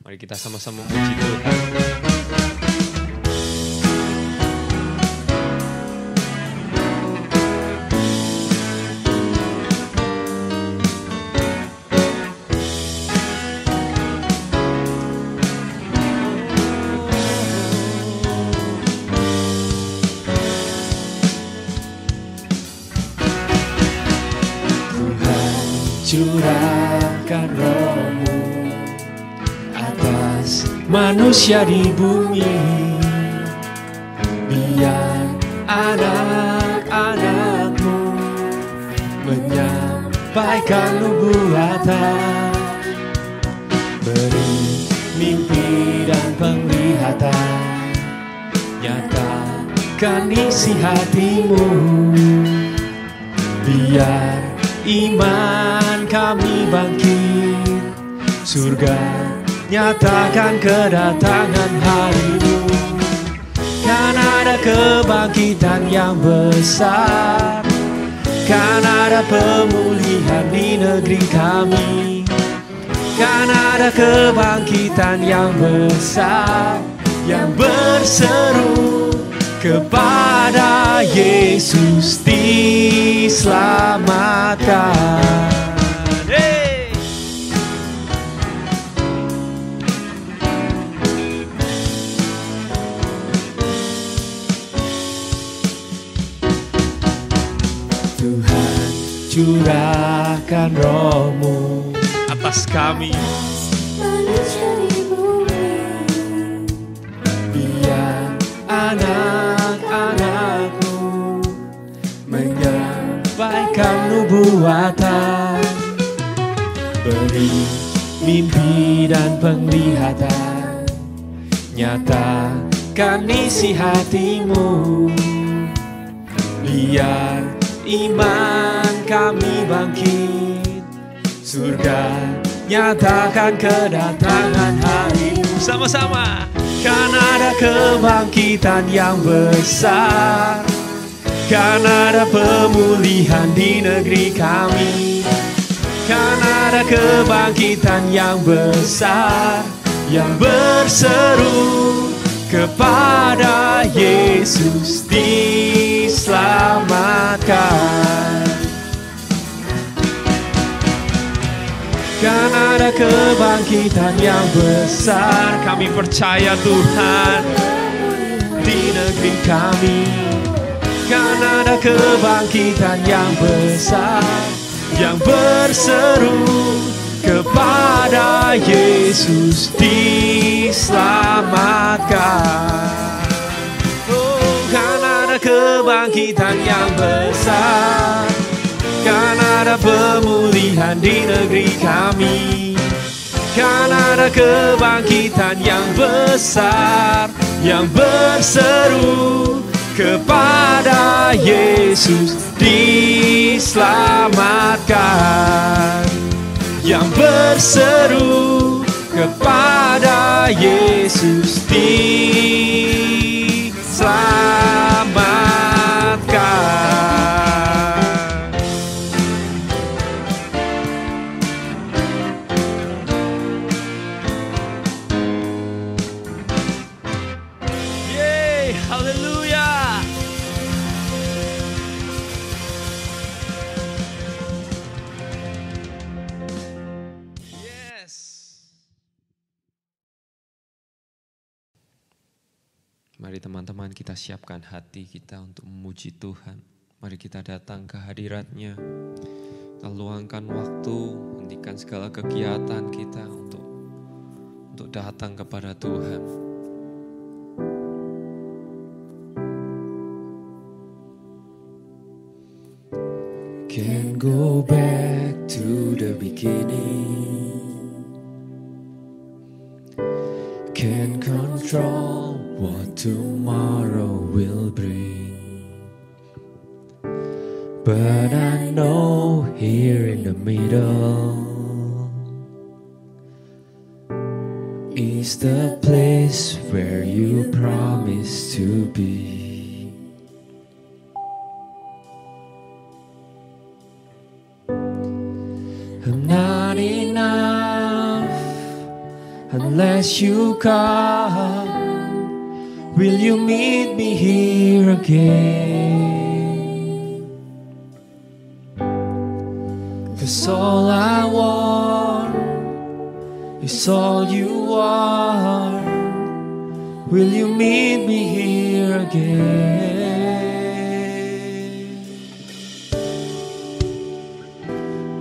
Mari kita sama-sama memuji Tuhan. Curahkan roh-Mu atas manusia di bumi, biar anak-anak-Mu menyampaikan nubuatan, beri mimpi dan penglihatan, nyatakan isi hati-Mu, biar iman kami bangkit, surga nyatakan kedatangan hari-Mu. Kan ada kebangkitan yang besar, kan ada pemulihan di negeri kami, kan ada kebangkitan yang besar, yang berseru kepada Yesus diselamatkan. Hey! Tuhan, curahkan roh-Mu Atas kami, biar anak-anak-Mu menyampaikan nubuatan, beri mimpi dan penglihatan, nyatakan isi hati-Mu, biar iman kami bangkit, surga nyatakan kedatangan hari-Mu. Sama-sama. Kan ada kebangkitan yang besar, kan ada pemulihan di negeri kami, kan ada kebangkitan yang besar, yang berseru kepada Yesus diselamatkan. Kan ada kebangkitan yang besar, kami percaya Tuhan, di negeri kami. Kan ada kebangkitan yang besar, yang berseru kepada Yesus diselamatkan. Oh, kan ada kebangkitan yang besar, kan ada pemulihan di negeri kami, kan ada kebangkitan yang besar, yang berseru kepada Yesus diselamatkan, yang berseru kepada Yesus diselamatkan. Haleluya. Yes. mari teman-teman kita siapkan hati kita untuk memuji Tuhan. Mari kita datang ke hadirat-Nya. Kita luangkan waktu, hentikan segala kegiatan kita untuk datang kepada Tuhan. Can't go back to the beginning, can't control what tomorrow will bring, but I know here in the middle is the place where you promised to be. I'm not enough, I'm unless you come, will you meet me here again? 'Cause all I want is all you are. Will you meet me here again?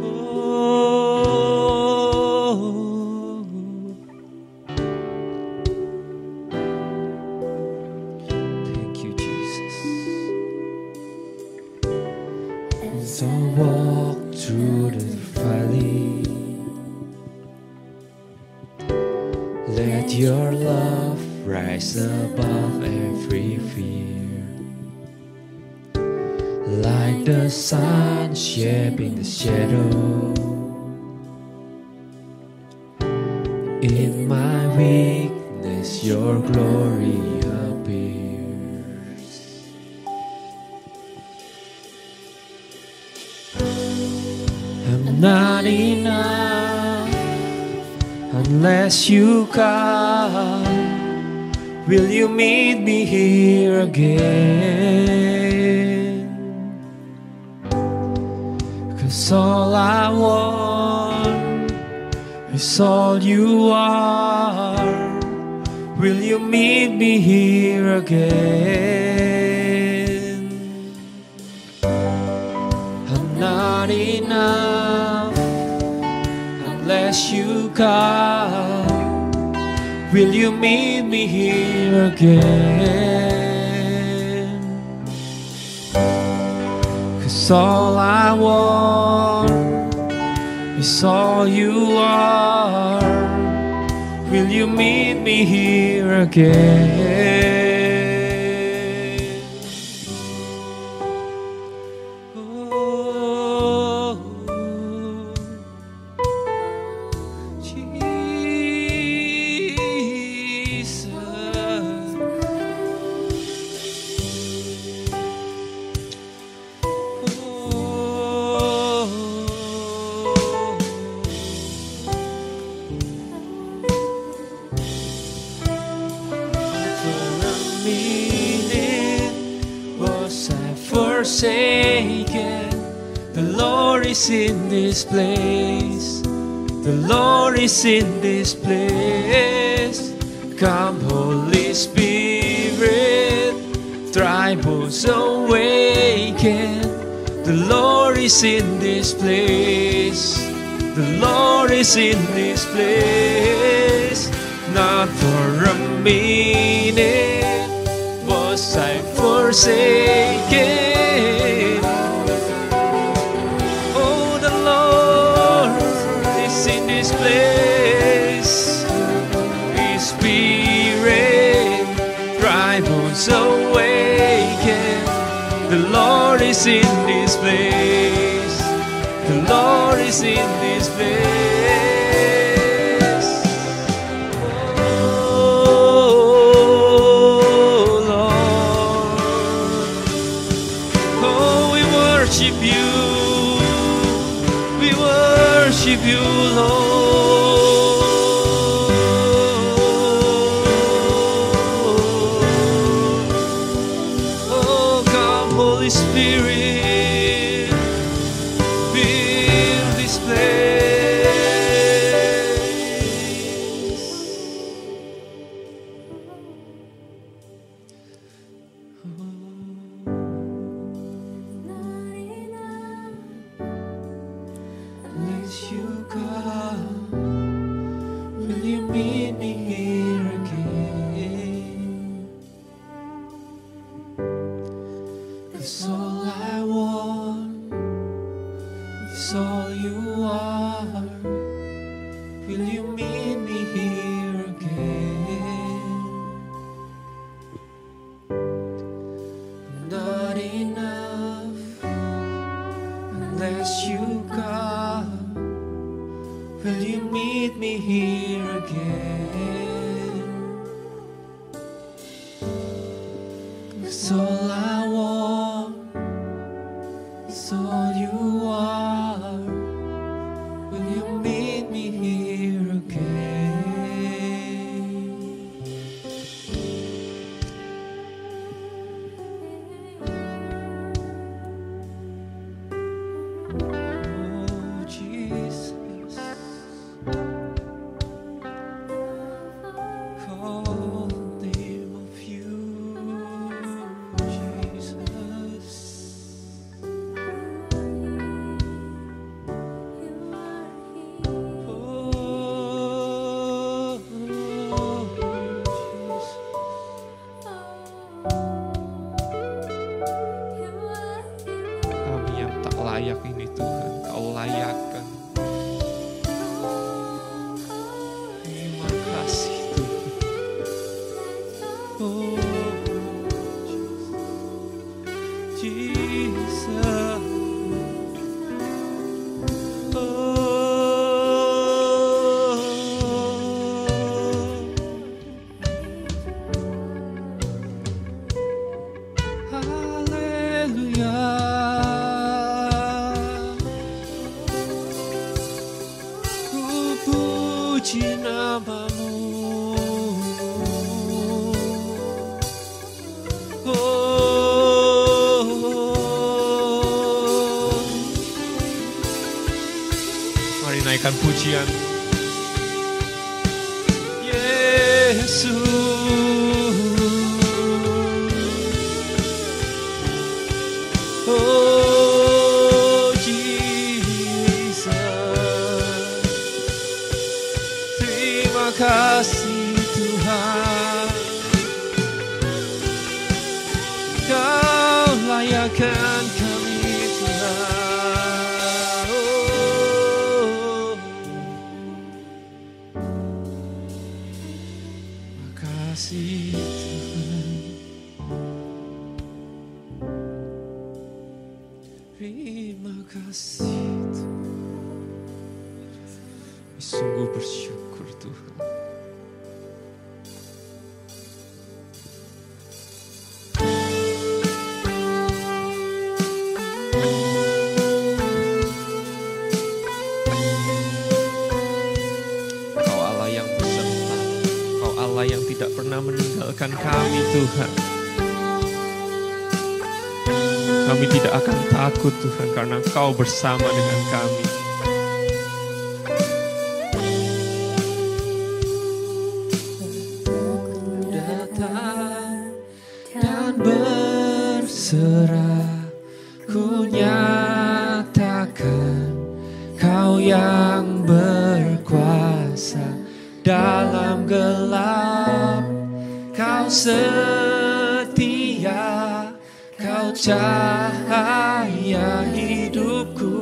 Oh, thank you, Jesus. As I walk through the valley, let your love rise above every fear, like the sun shaping the shadow. In my weakness, your glory appears. I'm not enough unless you come. Will you meet me here again? 'Cause all I want is all you are. Will you meet me here again? I'm not enough unless you come. Will you meet me here again? 'Cause all I want is all you are. Will you meet me here again? Oh, forsaken. The Lord is in this place. The Lord is in this place. Come, Holy Spirit, dry bones awaken. The Lord is in this place. The Lord is in this place. Not for a minute was I forsaken. Oh, the Lord is in this place. His Spirit, dry bones awaken. The Lord is in this place. The Lord is in this place. Worship you, Lord. Oh, come, Holy Spirit, fill this place. Unless you come, will you meet me here again? 'Cause all I want is all you are. Will you meet me here again? Not enough unless you come. Will you meet me here again? 'Cause all I want is all you are. Will you meet me here again? Oh, Jesus. Mari naikkan pujian Yesus. Oh Jesus, terima kasih Tuhan, Kau layakkan kami Tuhan. Oh, makasih Tuhan, terima kasih Tuhan. Sungguh bersyukur Tuhan. Kau Allah yang berserta, Kau Allah yang tidak pernah meninggalkan kami Tuhan. Kami tidak akan takut Tuhan karena Kau bersama dengan kami. Datang dan berserah, ku nyatakan Kau yang berkuasa dalam gelap. Kau setia, Kau cahaya hidupku.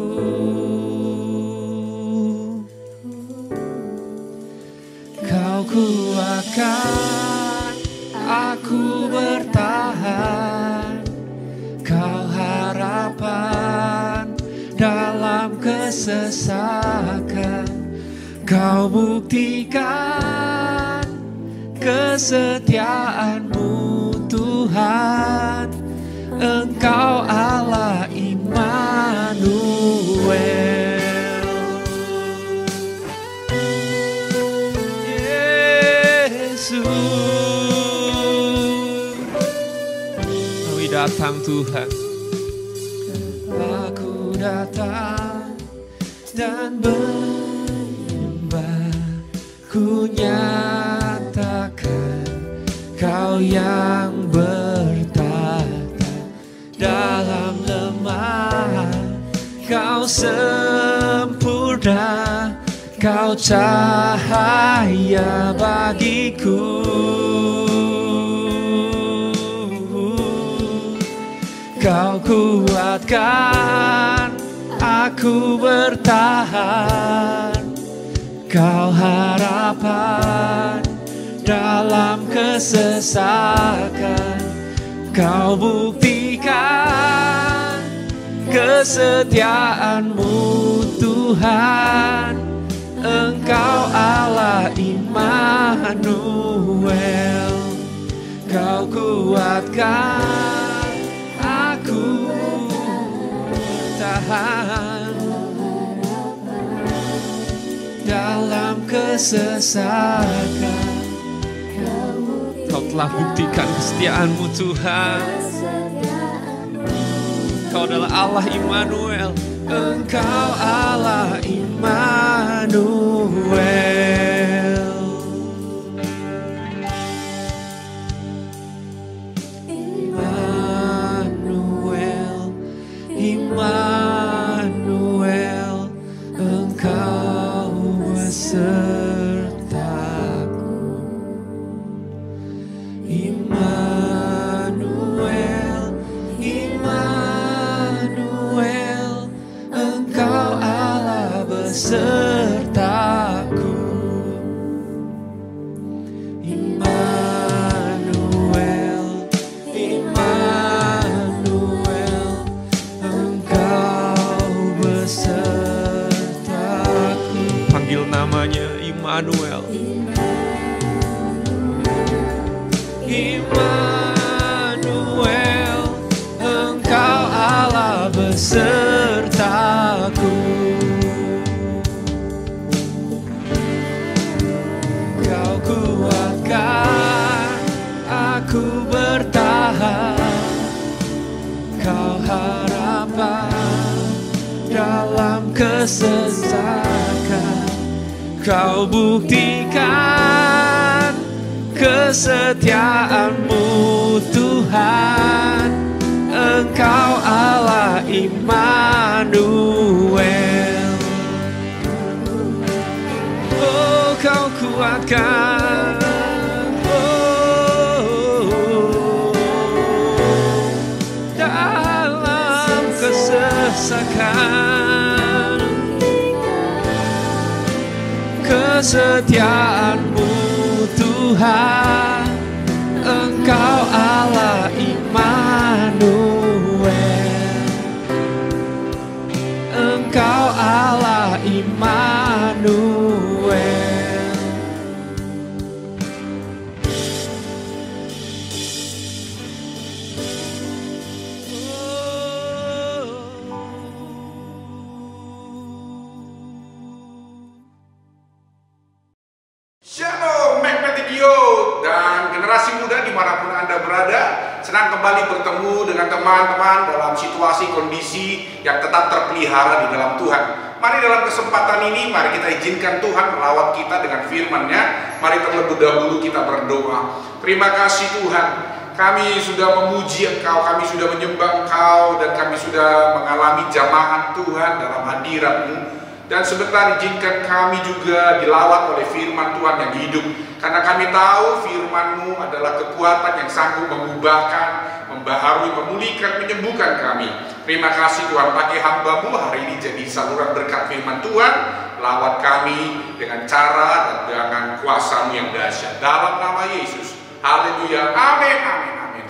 Kau kuatkan aku bertahan. Kau harapan dalam kesesakan. Kau buktikan kesetiaan-Mu Tuhan. Engkau Allah Immanuel. Yesus, kami datang Tuhan. Aku datang dan menyembah, ku nyatakan Kau yang bertata dalam lemah. Kau sempurna, Kau cahaya bagiku. Kau kuatkan aku bertahan. Kau harapan dalam kesesakan. Kau buktikan kesetiaan-Mu Tuhan. Engkau Allah Immanuel. Kau kuatkan aku bertahan dalam kesesakan. Kau telah buktikan kesetiaan-Mu Tuhan. Kau adalah Allah Immanuel. Engkau Allah Immanuel. Immanuel, Immanuel, Engkau besertaku. Immanuel, Immanuel, Engkau Allah besertaku. Immanuel, Immanuel, Engkau Allah besertaku. Kau kuatkan aku bertahan, Kau harapan dalam kesesakan. Kau buktikan kesetiaan-Mu Tuhan, Engkau Allah Immanuel. Oh, Kau kuatkan, oh, dalam kesesakan. Kesetiaan-Mu Tuhan, Engkau Allah Immanuel. Engkau Allah Immanuel. Shalom Magnetic Youth dan generasi muda dimanapun Anda berada. Senang kembali bertemu dengan teman-teman dalam situasi kondisi yang tetap terpelihara di dalam Tuhan. Mari dalam kesempatan ini, mari kita izinkan Tuhan melawat kita dengan firman-Nya. Mari terlebih dahulu kita berdoa. Terima kasih Tuhan, kami sudah memuji Engkau, kami sudah menyembah Engkau, dan kami sudah mengalami jamahan Tuhan dalam hadirat-Mu. Dan sebentar izinkan kami juga dilawat oleh firman Tuhan yang hidup, karena kami tahu firman-Mu adalah kekuatan yang sanggup mengubahkan, membaharui, memulihkan, menyembuhkan kami. Terima kasih Tuhan, pakai hamba-Mu hari ini jadi saluran berkat firman Tuhan. Lawat kami dengan cara dan dengan kuasa-Mu yang dahsyat, dalam nama Yesus. Haleluya, amin, amin, amin.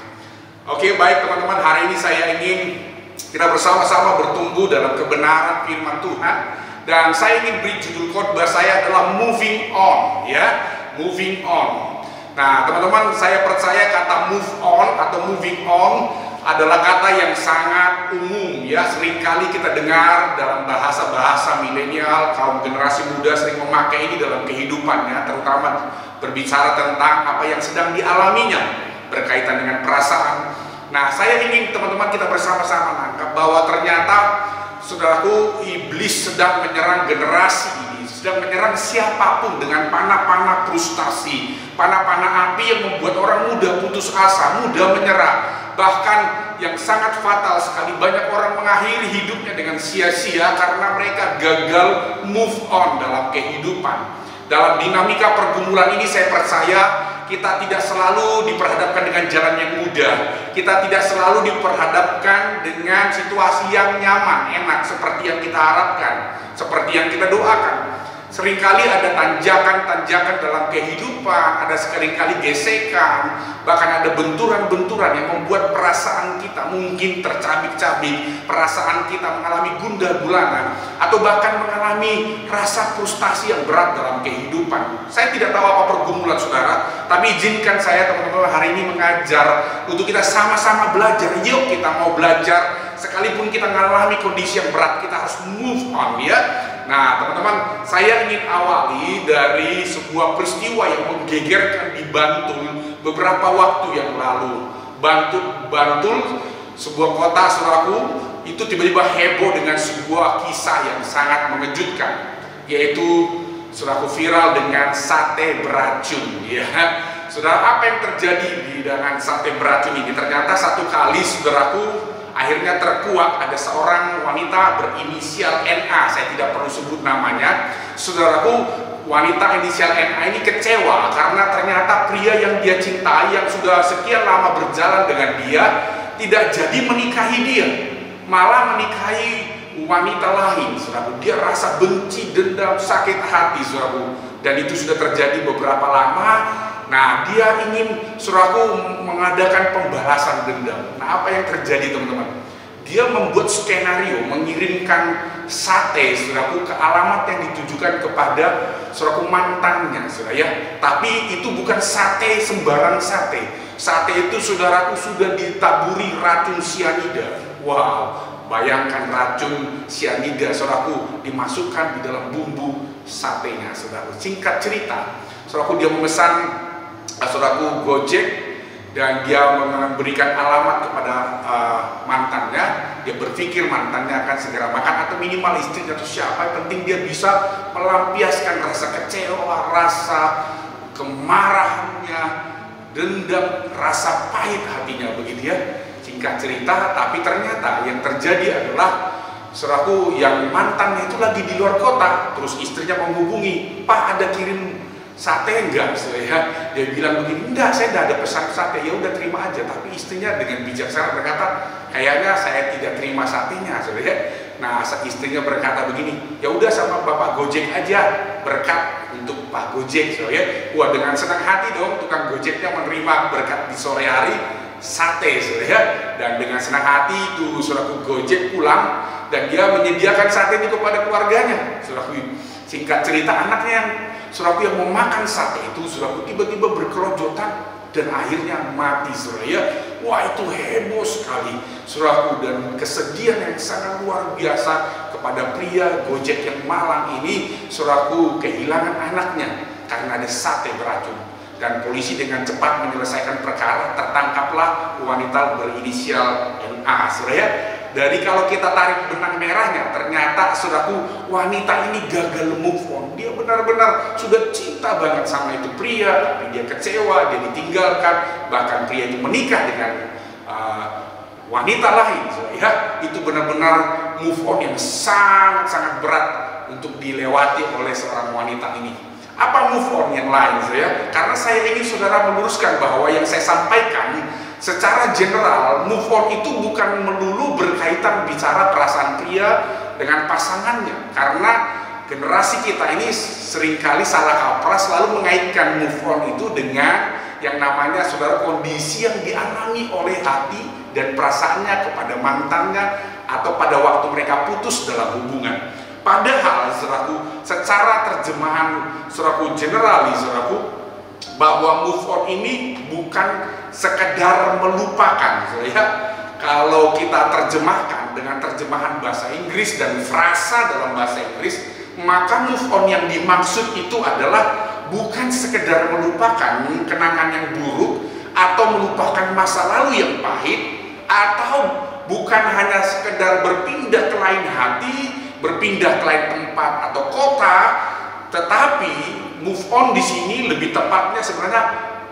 Oke, baik teman-teman, hari ini saya ingin kita bersama-sama bertumbuh dalam kebenaran firman Tuhan. Dan saya ingin beri judul khotbah saya adalah moving on, ya, moving on. Nah, teman-teman, saya percaya kata move on atau moving on adalah kata yang sangat umum, ya. Seringkali kita dengar dalam bahasa-bahasa milenial, kaum generasi muda sering memakai ini dalam kehidupannya, terutama berbicara tentang apa yang sedang dialaminya berkaitan dengan perasaan. Nah, saya ingin teman-teman kita bersama-sama nangkap bahwa ternyata, saudaraku, iblis sedang menyerang generasi ini, sedang menyerang siapapun dengan panah-panah frustasi, panah-panah api yang membuat orang mudah putus asa, mudah menyerah. Bahkan yang sangat fatal sekali, banyak orang mengakhiri hidupnya dengan sia-sia karena mereka gagal move on dalam kehidupan. Dalam dinamika pergumulan ini, saya percaya kita tidak selalu diperhadapkan dengan jalan yang mudah. Kita tidak selalu diperhadapkan dengan situasi yang nyaman, enak, seperti yang kita harapkan, seperti yang kita doakan. Seringkali ada tanjakan-tanjakan dalam kehidupan, ada seringkali gesekan, bahkan ada benturan-benturan yang membuat perasaan kita mungkin tercabik-cabik, perasaan kita mengalami gundah gulana, atau bahkan mengalami rasa frustasi yang berat dalam kehidupan. Saya tidak tahu apa pergumulan saudara, tapi izinkan saya teman-teman hari ini mengajar untuk kita sama-sama belajar. Yuk kita mau belajar, sekalipun kita mengalami kondisi yang berat, kita harus move on, ya. Nah teman-teman, saya ingin awali dari sebuah peristiwa yang menggegerkan di Bantul beberapa waktu yang lalu. Bantul, sebuah kota saudaraku, itu tiba-tiba heboh dengan sebuah kisah yang sangat mengejutkan, yaitu saudaraku viral dengan sate beracun, ya. Saudara, apa yang terjadi dengan sate beracun ini? Ternyata satu kali saudaraku akhirnya terkuak, ada seorang wanita berinisial NA, saya tidak perlu sebut namanya. Saudaraku, wanita inisial NA ini kecewa karena ternyata pria yang dia cintai, yang sudah sekian lama berjalan dengan dia, tidak jadi menikahi dia, malah menikahi wanita lain. Saudaraku, dia rasa benci, dendam, sakit hati, saudaraku, dan itu sudah terjadi beberapa lama. Nah, dia ingin saudaraku mengadakan pembalasan dendam. Nah, apa yang terjadi teman-teman? dia membuat skenario, mengirimkan sate, saudaraku, ke alamat yang ditujukan kepada saudaraku mantannya, saudara ya. Tapi itu bukan sate sembarang sate. Sate itu, saudaraku, sudah ditaburi racun sianida. Wow, bayangkan racun sianida, saudaraku, dimasukkan di dalam bumbu satenya, saudaraku. Singkat cerita, saudaraku, dia memesan, saudaraku, Gojek, dan dia memberikan alamat kepada mantannya. Dia berpikir mantannya akan segera makan, atau minimal istrinya atau siapa, yang penting dia bisa melampiaskan rasa kecewa, rasa kemarahannya, dendam, rasa pahit hatinya, begitu ya. Singkat cerita, tapi ternyata yang terjadi adalah, saudaraku, yang mantannya itu lagi di luar kota. Terus istrinya menghubungi, "Pak, ada kirim sate enggak?" Saya, dia bilang begini, "Enggak, saya enggak ada pesan sate." Ya udah, terima aja. Tapi istrinya dengan bijaksana berkata, "Kayaknya saya tidak terima satenya." Saudara. Nah, istrinya berkata begini, "Ya udah, sama Bapak Gojek aja, berkat untuk Pak Gojek." Saudara. Wah, dengan senang hati dong tukang Gojeknya menerima berkat di sore hari sate, saudara. Dan dengan senang hati itu saudaraku Gojek pulang, dan dia menyediakan sate itu kepada keluarganya. Saudaraku, singkat cerita, anaknya yang saudaraku yang memakan sate itu, saudaraku, tiba-tiba berkerojotan dan akhirnya mati, saudara ya. Wah, itu heboh sekali, saudaraku, dan kesedihan yang sangat luar biasa kepada pria Gojek yang malang ini, saudaraku, kehilangan anaknya karena ada sate beracun. Dan polisi dengan cepat menyelesaikan perkara, tertangkaplah wanita berinisial NA, saudara ya. Dari kalau kita tarik benang merahnya, ternyata saudaraku, wanita ini gagal move on. Dia benar-benar sudah cinta banget sama itu pria, tapi dia kecewa, dia ditinggalkan. Bahkan pria itu menikah dengan wanita lain, ya. Itu benar-benar move on yang sangat-sangat berat untuk dilewati oleh seorang wanita ini. Apa move on yang lain, ya? Karena saya ingin saudara meluruskan bahwa yang saya sampaikan secara general, move on itu bukan melulu berkaitan bicara perasaan pria dengan pasangannya. Karena generasi kita ini seringkali salah kaprah selalu mengaitkan move on itu dengan yang namanya, saudara, kondisi yang dialami oleh hati dan perasaannya kepada mantannya atau pada waktu mereka putus dalam hubungan. Padahal, saudaraku, secara terjemahan, saudaraku, generalis, saudaraku, bahwa move on ini bukan sekedar melupakan, ya. Kalau kita terjemahkan dengan terjemahan bahasa Inggris dan frasa dalam bahasa Inggris, maka move on yang dimaksud itu adalah bukan sekedar melupakan kenangan yang buruk atau melupakan masa lalu yang pahit, atau bukan hanya sekedar berpindah ke lain hati, berpindah ke lain tempat atau kota, tetapi move on di sini lebih tepatnya sebenarnya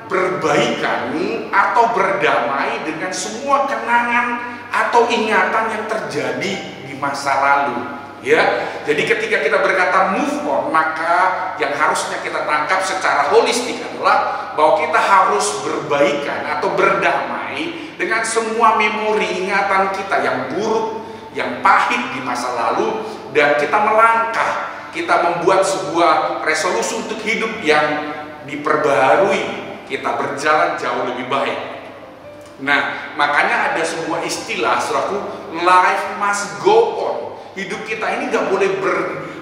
berbaikan atau berdamai dengan semua kenangan atau ingatan yang terjadi di masa lalu, ya. Jadi ketika kita berkata move on, maka yang harusnya kita tangkap secara holistik adalah bahwa kita harus berbaikan atau berdamai dengan semua memori ingatan kita yang buruk, yang pahit di masa lalu, dan kita melangkah, kita membuat sebuah resolusi untuk hidup yang diperbaharui, kita berjalan jauh lebih baik. Nah, makanya ada sebuah istilah, saudaraku, life must go on. Hidup kita ini nggak boleh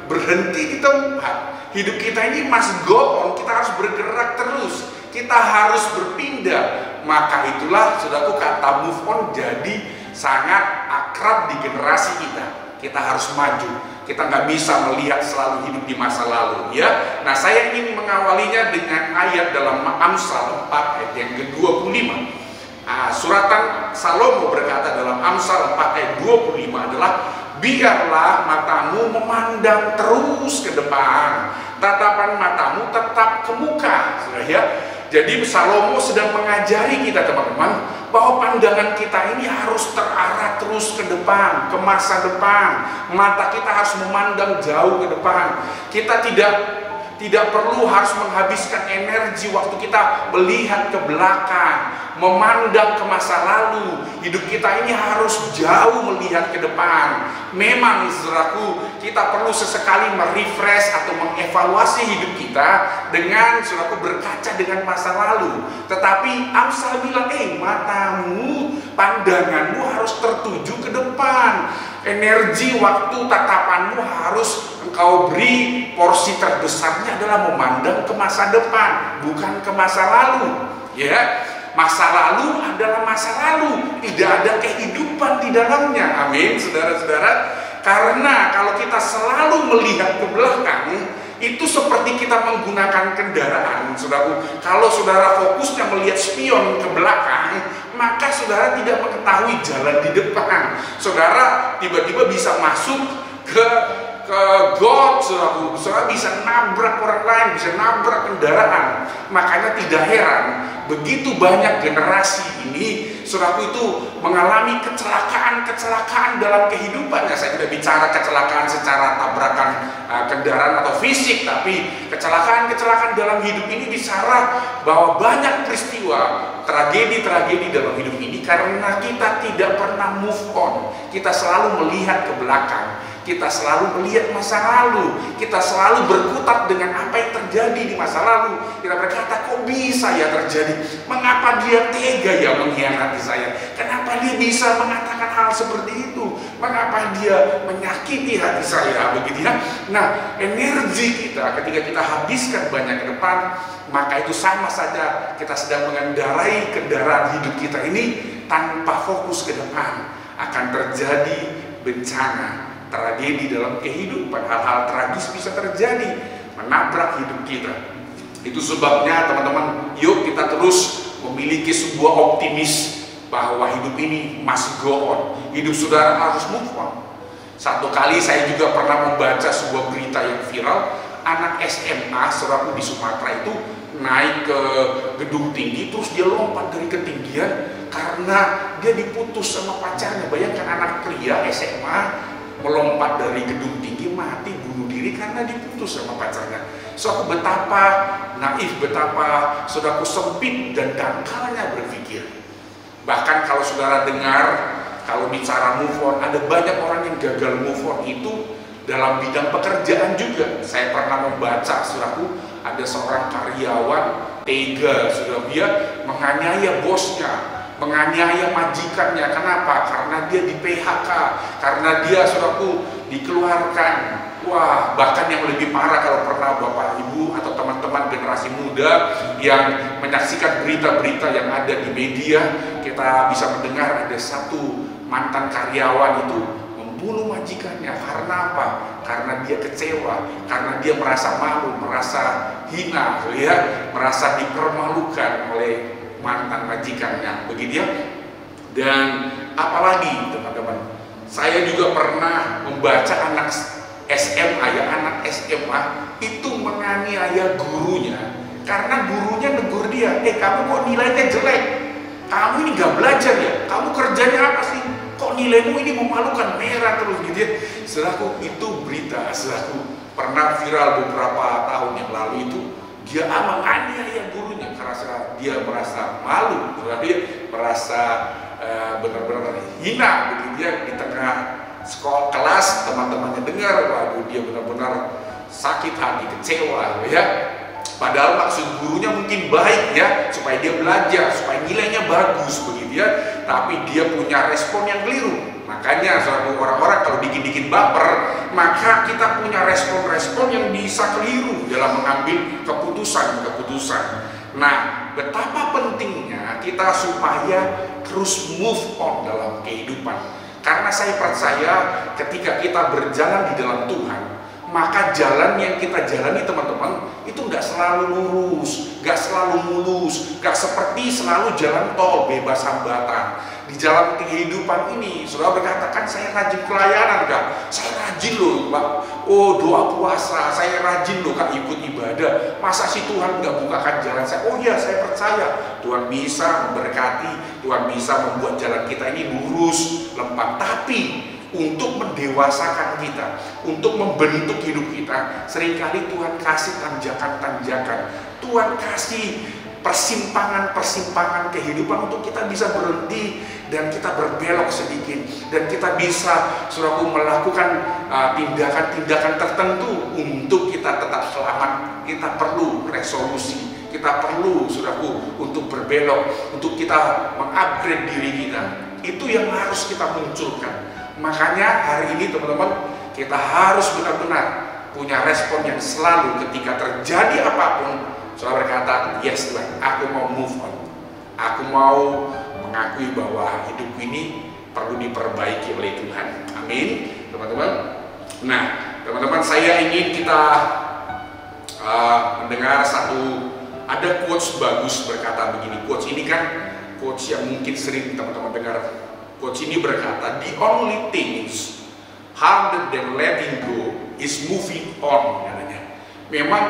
berhenti di tempat. Hidup kita ini must go on, kita harus bergerak terus, kita harus berpindah. Maka itulah, saudaraku, kata move on jadi sangat akrab di generasi kita. Kita harus maju. Kita nggak bisa melihat selalu hidup di masa lalu, ya. Nah, saya ingin mengawalinya dengan ayat dalam Amsal 4 ayat yang ke-25. Suratan Salomo berkata dalam Amsal 4 ayat 25 adalah, biarlah matamu memandang terus ke depan, tatapan matamu tetap ke muka, ya. Jadi Salomo sedang mengajari kita, teman-teman, bahwa pandangan kita ini harus terarah terus ke depan, ke masa depan. Mata kita harus memandang jauh ke depan. Kita tidak perlu harus menghabiskan energi waktu kita melihat ke belakang, memandang ke masa lalu. Hidup kita ini harus jauh melihat ke depan. Memang, saudaraku, kita perlu sesekali merefresh atau mengevaluasi hidup kita dengan, saudaraku, berkaca dengan masa lalu. Tetapi Amsal bilang, matamu pandanganmu harus tertuju ke depan. Energi, waktu, tatapanmu harus engkau beri porsi terbesarnya adalah memandang ke masa depan, bukan ke masa lalu. Ya, masa lalu adalah masa lalu, tidak ada kehidupan di dalamnya. Amin, saudara-saudara. Karena kalau kita selalu melihat ke belakang, itu seperti kita menggunakan kendaraan, saudaraku. Kalau saudara fokusnya melihat spion ke belakang, maka saudara tidak mengetahui jalan di depan. Saudara tiba-tiba bisa masuk ke got, saudaraku. Saudara bisa nabrak orang lain, bisa nabrak kendaraan. Makanya tidak heran begitu banyak generasi ini, saudaraku, itu mengalami kecelakaan dalam kehidupannya. Saya tidak bicara kecelakaan secara tabrakan kendaraan atau fisik, tapi kecelakaan dalam hidup ini bicara bahwa banyak peristiwa tragedi dalam hidup ini karena kita tidak pernah move on. Kita selalu melihat ke belakang, kita selalu melihat masa lalu, kita selalu berkutat dengan apa yang terjadi di masa lalu. Kita berkata, kok bisa ya terjadi? Mengapa dia tega ya mengkhianati saya? Kenapa dia bisa mengatakan hal seperti itu? Mengapa dia menyakiti hati saya? Begitu ya. Nah, energi kita ketika kita habiskan banyak ke depan, maka itu sama saja kita sedang mengendarai kendaraan hidup kita ini tanpa fokus ke depan. Akan terjadi bencana, tragedi dalam kehidupan, hal-hal tragis bisa terjadi, menabrak hidup kita. Itu sebabnya teman-teman, yuk kita terus memiliki sebuah optimis bahwa hidup ini must go on. Hidup saudara harus move on. Satu kali saya juga pernah membaca sebuah berita yang viral, anak SMA saudaraku di Sumatera itu naik ke gedung tinggi, terus dia lompat dari ketinggian karena dia diputus sama pacarnya. Bayangkan anak pria SMA melompat dari gedung tinggi, mati bunuh diri karena diputus sama pacarnya. So, betapa naif, betapa saudaraku sempit dan dangkalnya berpikir. Bahkan kalau saudara dengar, kalau bicara move on, ada banyak orang yang gagal move on itu dalam bidang pekerjaan juga. Saya pernah membaca, saudaraku, ada seorang karyawan tega, saudara, dia menganiaya bosnya, menganiaya majikannya. Kenapa? Karena dia di PHK, karena dia, saudaraku, dikeluarkan. Wah, bahkan yang lebih parah kalau pernah Bapak Ibu atau teman-teman generasi muda yang menyaksikan berita-berita yang ada di media, kita bisa mendengar ada satu mantan karyawan itu membunuh majikannya. Karena apa? Karena dia kecewa, karena dia merasa malu, merasa hina, ya, merasa dipermalukan oleh mantan majikannya, begitu ya. Dan apalagi teman-teman, saya juga pernah membaca anak SMA, ya, anak SMA itu menganiaya gurunya karena gurunya negur dia, kamu kok nilainya jelek, kamu ini gak belajar ya, kamu kerjanya apa sih, kok nilaimu ini memalukan, merah terus gitu ya. Saudaraku, itu berita, saudaraku, pernah viral beberapa tahun yang lalu itu. Dia menganiaya gurunya karena dia merasa malu, dia merasa benar-benar hina begitu ya. Di tengah sekolah kelas teman-temannya dengar, waduh, dia benar-benar sakit hati, kecewa ya. Padahal maksud gurunya mungkin baik ya, supaya dia belajar, supaya nilainya bagus begitu ya. Tapi dia punya respon yang keliru. Makanya orang-orang kalau dikit-dikit baper, maka kita punya respon-respon yang bisa keliru dalam mengambil keputusan-keputusan. Nah, betapa pentingnya kita supaya terus move on dalam kehidupan. Karena saya percaya ketika kita berjalan di dalam Tuhan, maka jalan yang kita jalani teman-teman itu nggak selalu lurus, nggak selalu mulus, nggak seperti selalu jalan tol bebas hambatan. Di jalan kehidupan ini, saudara berkata, kan saya rajin pelayanan Kak, saya rajin loh Pak, oh doa puasa, saya rajin loh Kak ikut ibadah, masa sih Tuhan nggak bukakan jalan saya? Oh iya, saya percaya Tuhan bisa memberkati, Tuhan bisa membuat jalan kita ini lurus, lempang. Tapi untuk mendewasakan kita, untuk membentuk hidup kita, seringkali Tuhan kasih tanjakan-tanjakan, Tuhan kasih persimpangan-persimpangan kehidupan untuk kita bisa berhenti dan kita berbelok sedikit, dan kita bisa, saudaraku, melakukan tindakan-tindakan tertentu untuk kita tetap selamat. Kita perlu resolusi, kita perlu, saudaraku, untuk berbelok, untuk kita mengupgrade diri kita. Itu yang harus kita munculkan. Makanya hari ini teman-teman, kita harus benar-benar punya respon yang selalu ketika terjadi apapun, saudara berkata, yes Tuhan, aku mau move on. Aku mau mengakui bahwa hidupku ini perlu diperbaiki oleh Tuhan. Amin, teman-teman. Nah, teman-teman, saya ingin kita mendengar ada quotes bagus berkata begini. Quotes ini kan quotes yang mungkin sering teman-teman dengar. Quotes ini berkata, the only things harder than letting go is moving on, katanya. Memang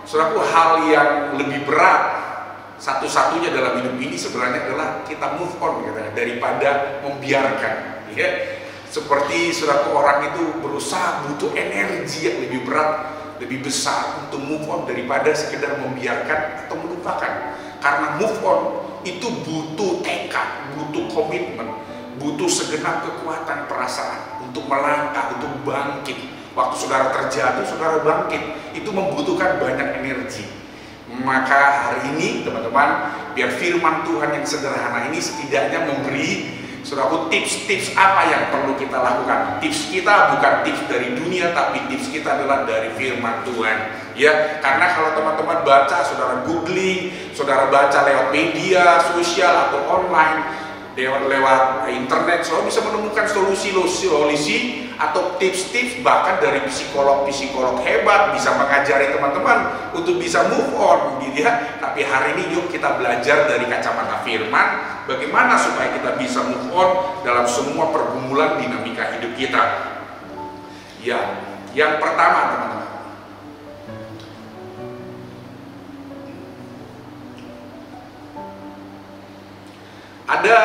saudaraku, hal yang lebih berat satu-satunya dalam hidup ini sebenarnya adalah kita move on, katanya, daripada membiarkan, ya. Seperti saudaraku, orang itu berusaha, butuh energi yang lebih berat, lebih besar untuk move on daripada sekedar membiarkan atau melupakan. Karena move on itu butuh tekad, butuh komitmen, butuh segenap kekuatan perasaan untuk melangkah, untuk bangkit. Waktu saudara terjatuh, saudara bangkit, itu membutuhkan banyak energi. Maka hari ini teman-teman, biar firman Tuhan yang sederhana ini setidaknya memberi saudaraku tips-tips apa yang perlu kita lakukan. Tips kita bukan tips dari dunia, tapi tips kita adalah dari firman Tuhan, ya. Karena kalau teman-teman baca, saudara googling, saudara baca lewat media sosial atau online, lewat internet, saudara bisa menemukan solusi atau tips-tips bahkan dari psikolog-psikolog hebat bisa mengajari teman-teman untuk bisa move on, gitu ya. Tapi hari ini yuk kita belajar dari kacamata firman, bagaimana supaya kita bisa move on dalam semua pergumulan dinamika hidup kita. Ya, yang pertama teman-teman, ada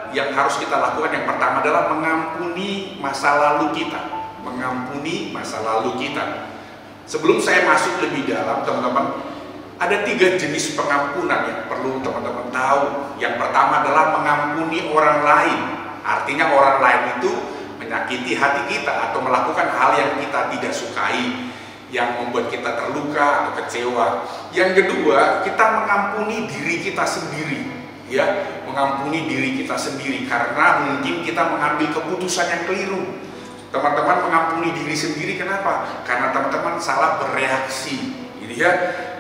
yang harus kita lakukan. Yang pertama adalah mengampuni masa lalu kita. Mengampuni masa lalu kita. Sebelum saya masuk lebih dalam, teman-teman, ada 3 jenis pengampunan yang perlu teman-teman tahu. Yang pertama adalah mengampuni orang lain. Artinya orang lain itu menyakiti hati kita atau melakukan hal yang kita tidak sukai, yang membuat kita terluka atau kecewa. Yang kedua, kita mengampuni diri kita sendiri, ya, mengampuni diri kita sendiri karena mungkin kita mengambil keputusan yang keliru. Teman-teman mengampuni diri sendiri kenapa? Karena teman-teman salah bereaksi, gitu ya.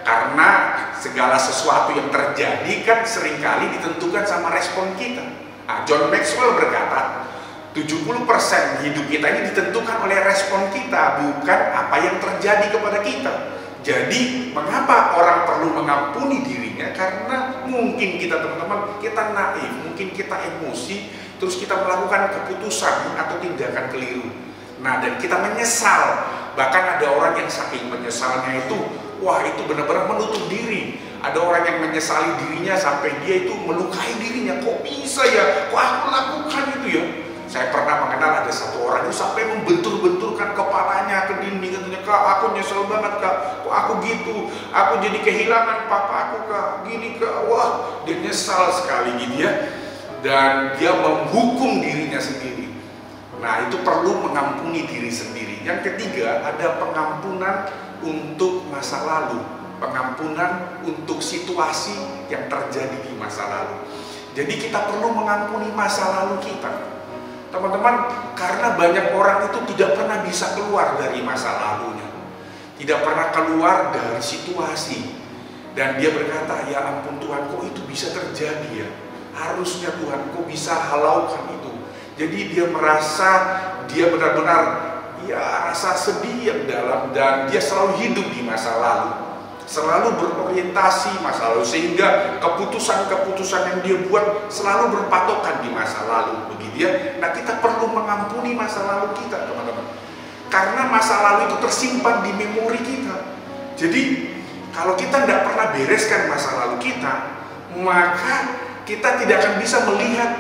Karena segala sesuatu yang terjadi kan seringkali ditentukan sama respon kita. Nah, John Maxwell berkata, 70% hidup kita ini ditentukan oleh respon kita, bukan apa yang terjadi kepada kita. Jadi mengapa orang perlu mengampuni dirinya? Karena mungkin kita teman-teman, kita naif, mungkin kita emosi, terus kita melakukan keputusan atau tindakan keliru. Nah, dan kita menyesal. Bahkan ada orang yang saking menyesalnya itu, wah itu benar-benar menutup diri. Ada orang yang menyesali dirinya sampai dia itu melukai dirinya. Kok bisa ya? Kok aku lakukan itu ya? Saya pernah mengenal ada satu orang itu sampai membentur-benturkan kepalanya ke dinding, katanya, Kak, aku nyesel banget, Kak, kok aku gitu, aku jadi kehilangan papa aku, Kak, gini, Kak. Wah, dia nyesal sekali gitu ya, dan dia menghukum dirinya sendiri. Nah, itu perlu mengampuni diri sendiri. Yang ketiga, ada pengampunan untuk masa lalu, pengampunan untuk situasi yang terjadi di masa lalu. Jadi kita perlu mengampuni masa lalu kita, teman-teman, karena banyak orang itu tidak pernah bisa keluar dari masa lalunya, tidak pernah keluar dari situasi, dan dia berkata, ya ampun Tuhan, kok itu bisa terjadi ya? Harusnya Tuhan, kok bisa halaukan itu? Jadi dia merasa dia benar-benar ya rasa sedih yang dalam, dan dia selalu hidup di masa lalu, selalu berorientasi masa lalu, sehingga keputusan-keputusan yang dia buat selalu berpatokan di masa lalu, begitu ya. Nah, kita perlu mengampuni masa lalu kita, teman-teman, karena masa lalu itu tersimpan di memori kita. Jadi kalau kita tidak pernah bereskan masa lalu kita, maka kita tidak akan bisa melihat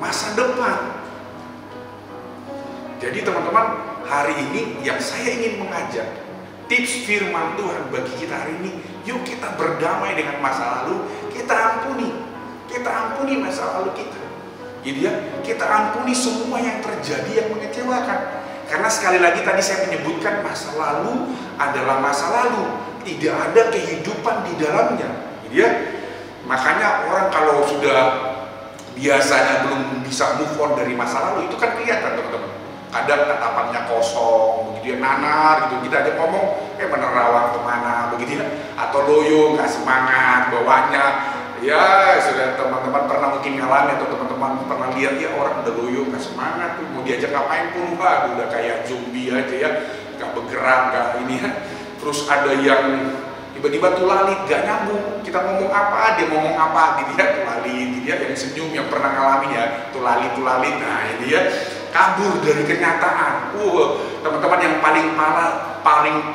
masa depan. Jadi teman-teman, hari ini yang saya ingin mengajak, tips firman Tuhan bagi kita hari ini, yuk kita berdamai dengan masa lalu, kita ampuni masa lalu kita, gitu ya. Kita ampuni semua yang terjadi yang mengecewakan. Karena sekali lagi tadi saya menyebutkan masa lalu adalah masa lalu, tidak ada kehidupan di dalamnya, gitu ya. Makanya orang kalau sudah biasanya belum bisa move on dari masa lalu, itu kan kelihatan teman-teman. Kadang tatapannya kosong, begitu ya, nanar gitu, kita aja ngomong, menerawang kemana, begitu ya, atau loyo, nggak semangat, bawaannya, ya sudah teman-teman pernah mungkin ngalamin atau teman-teman pernah lihat ya orang udah loyo, nggak semangat, tuh mau diajak ngapain pun udah kayak zombie aja ya, nggak bergerak, nggak ini ya. Terus ada yang tiba-tiba tulalit, gak nyambung, kita ngomong apa, dia ngomong apa, dia tulalit, dia yang senyum, yang pernah ngalamin ya, tulalit, nah ini ya, kabur dari kenyataan. Teman-teman, yang paling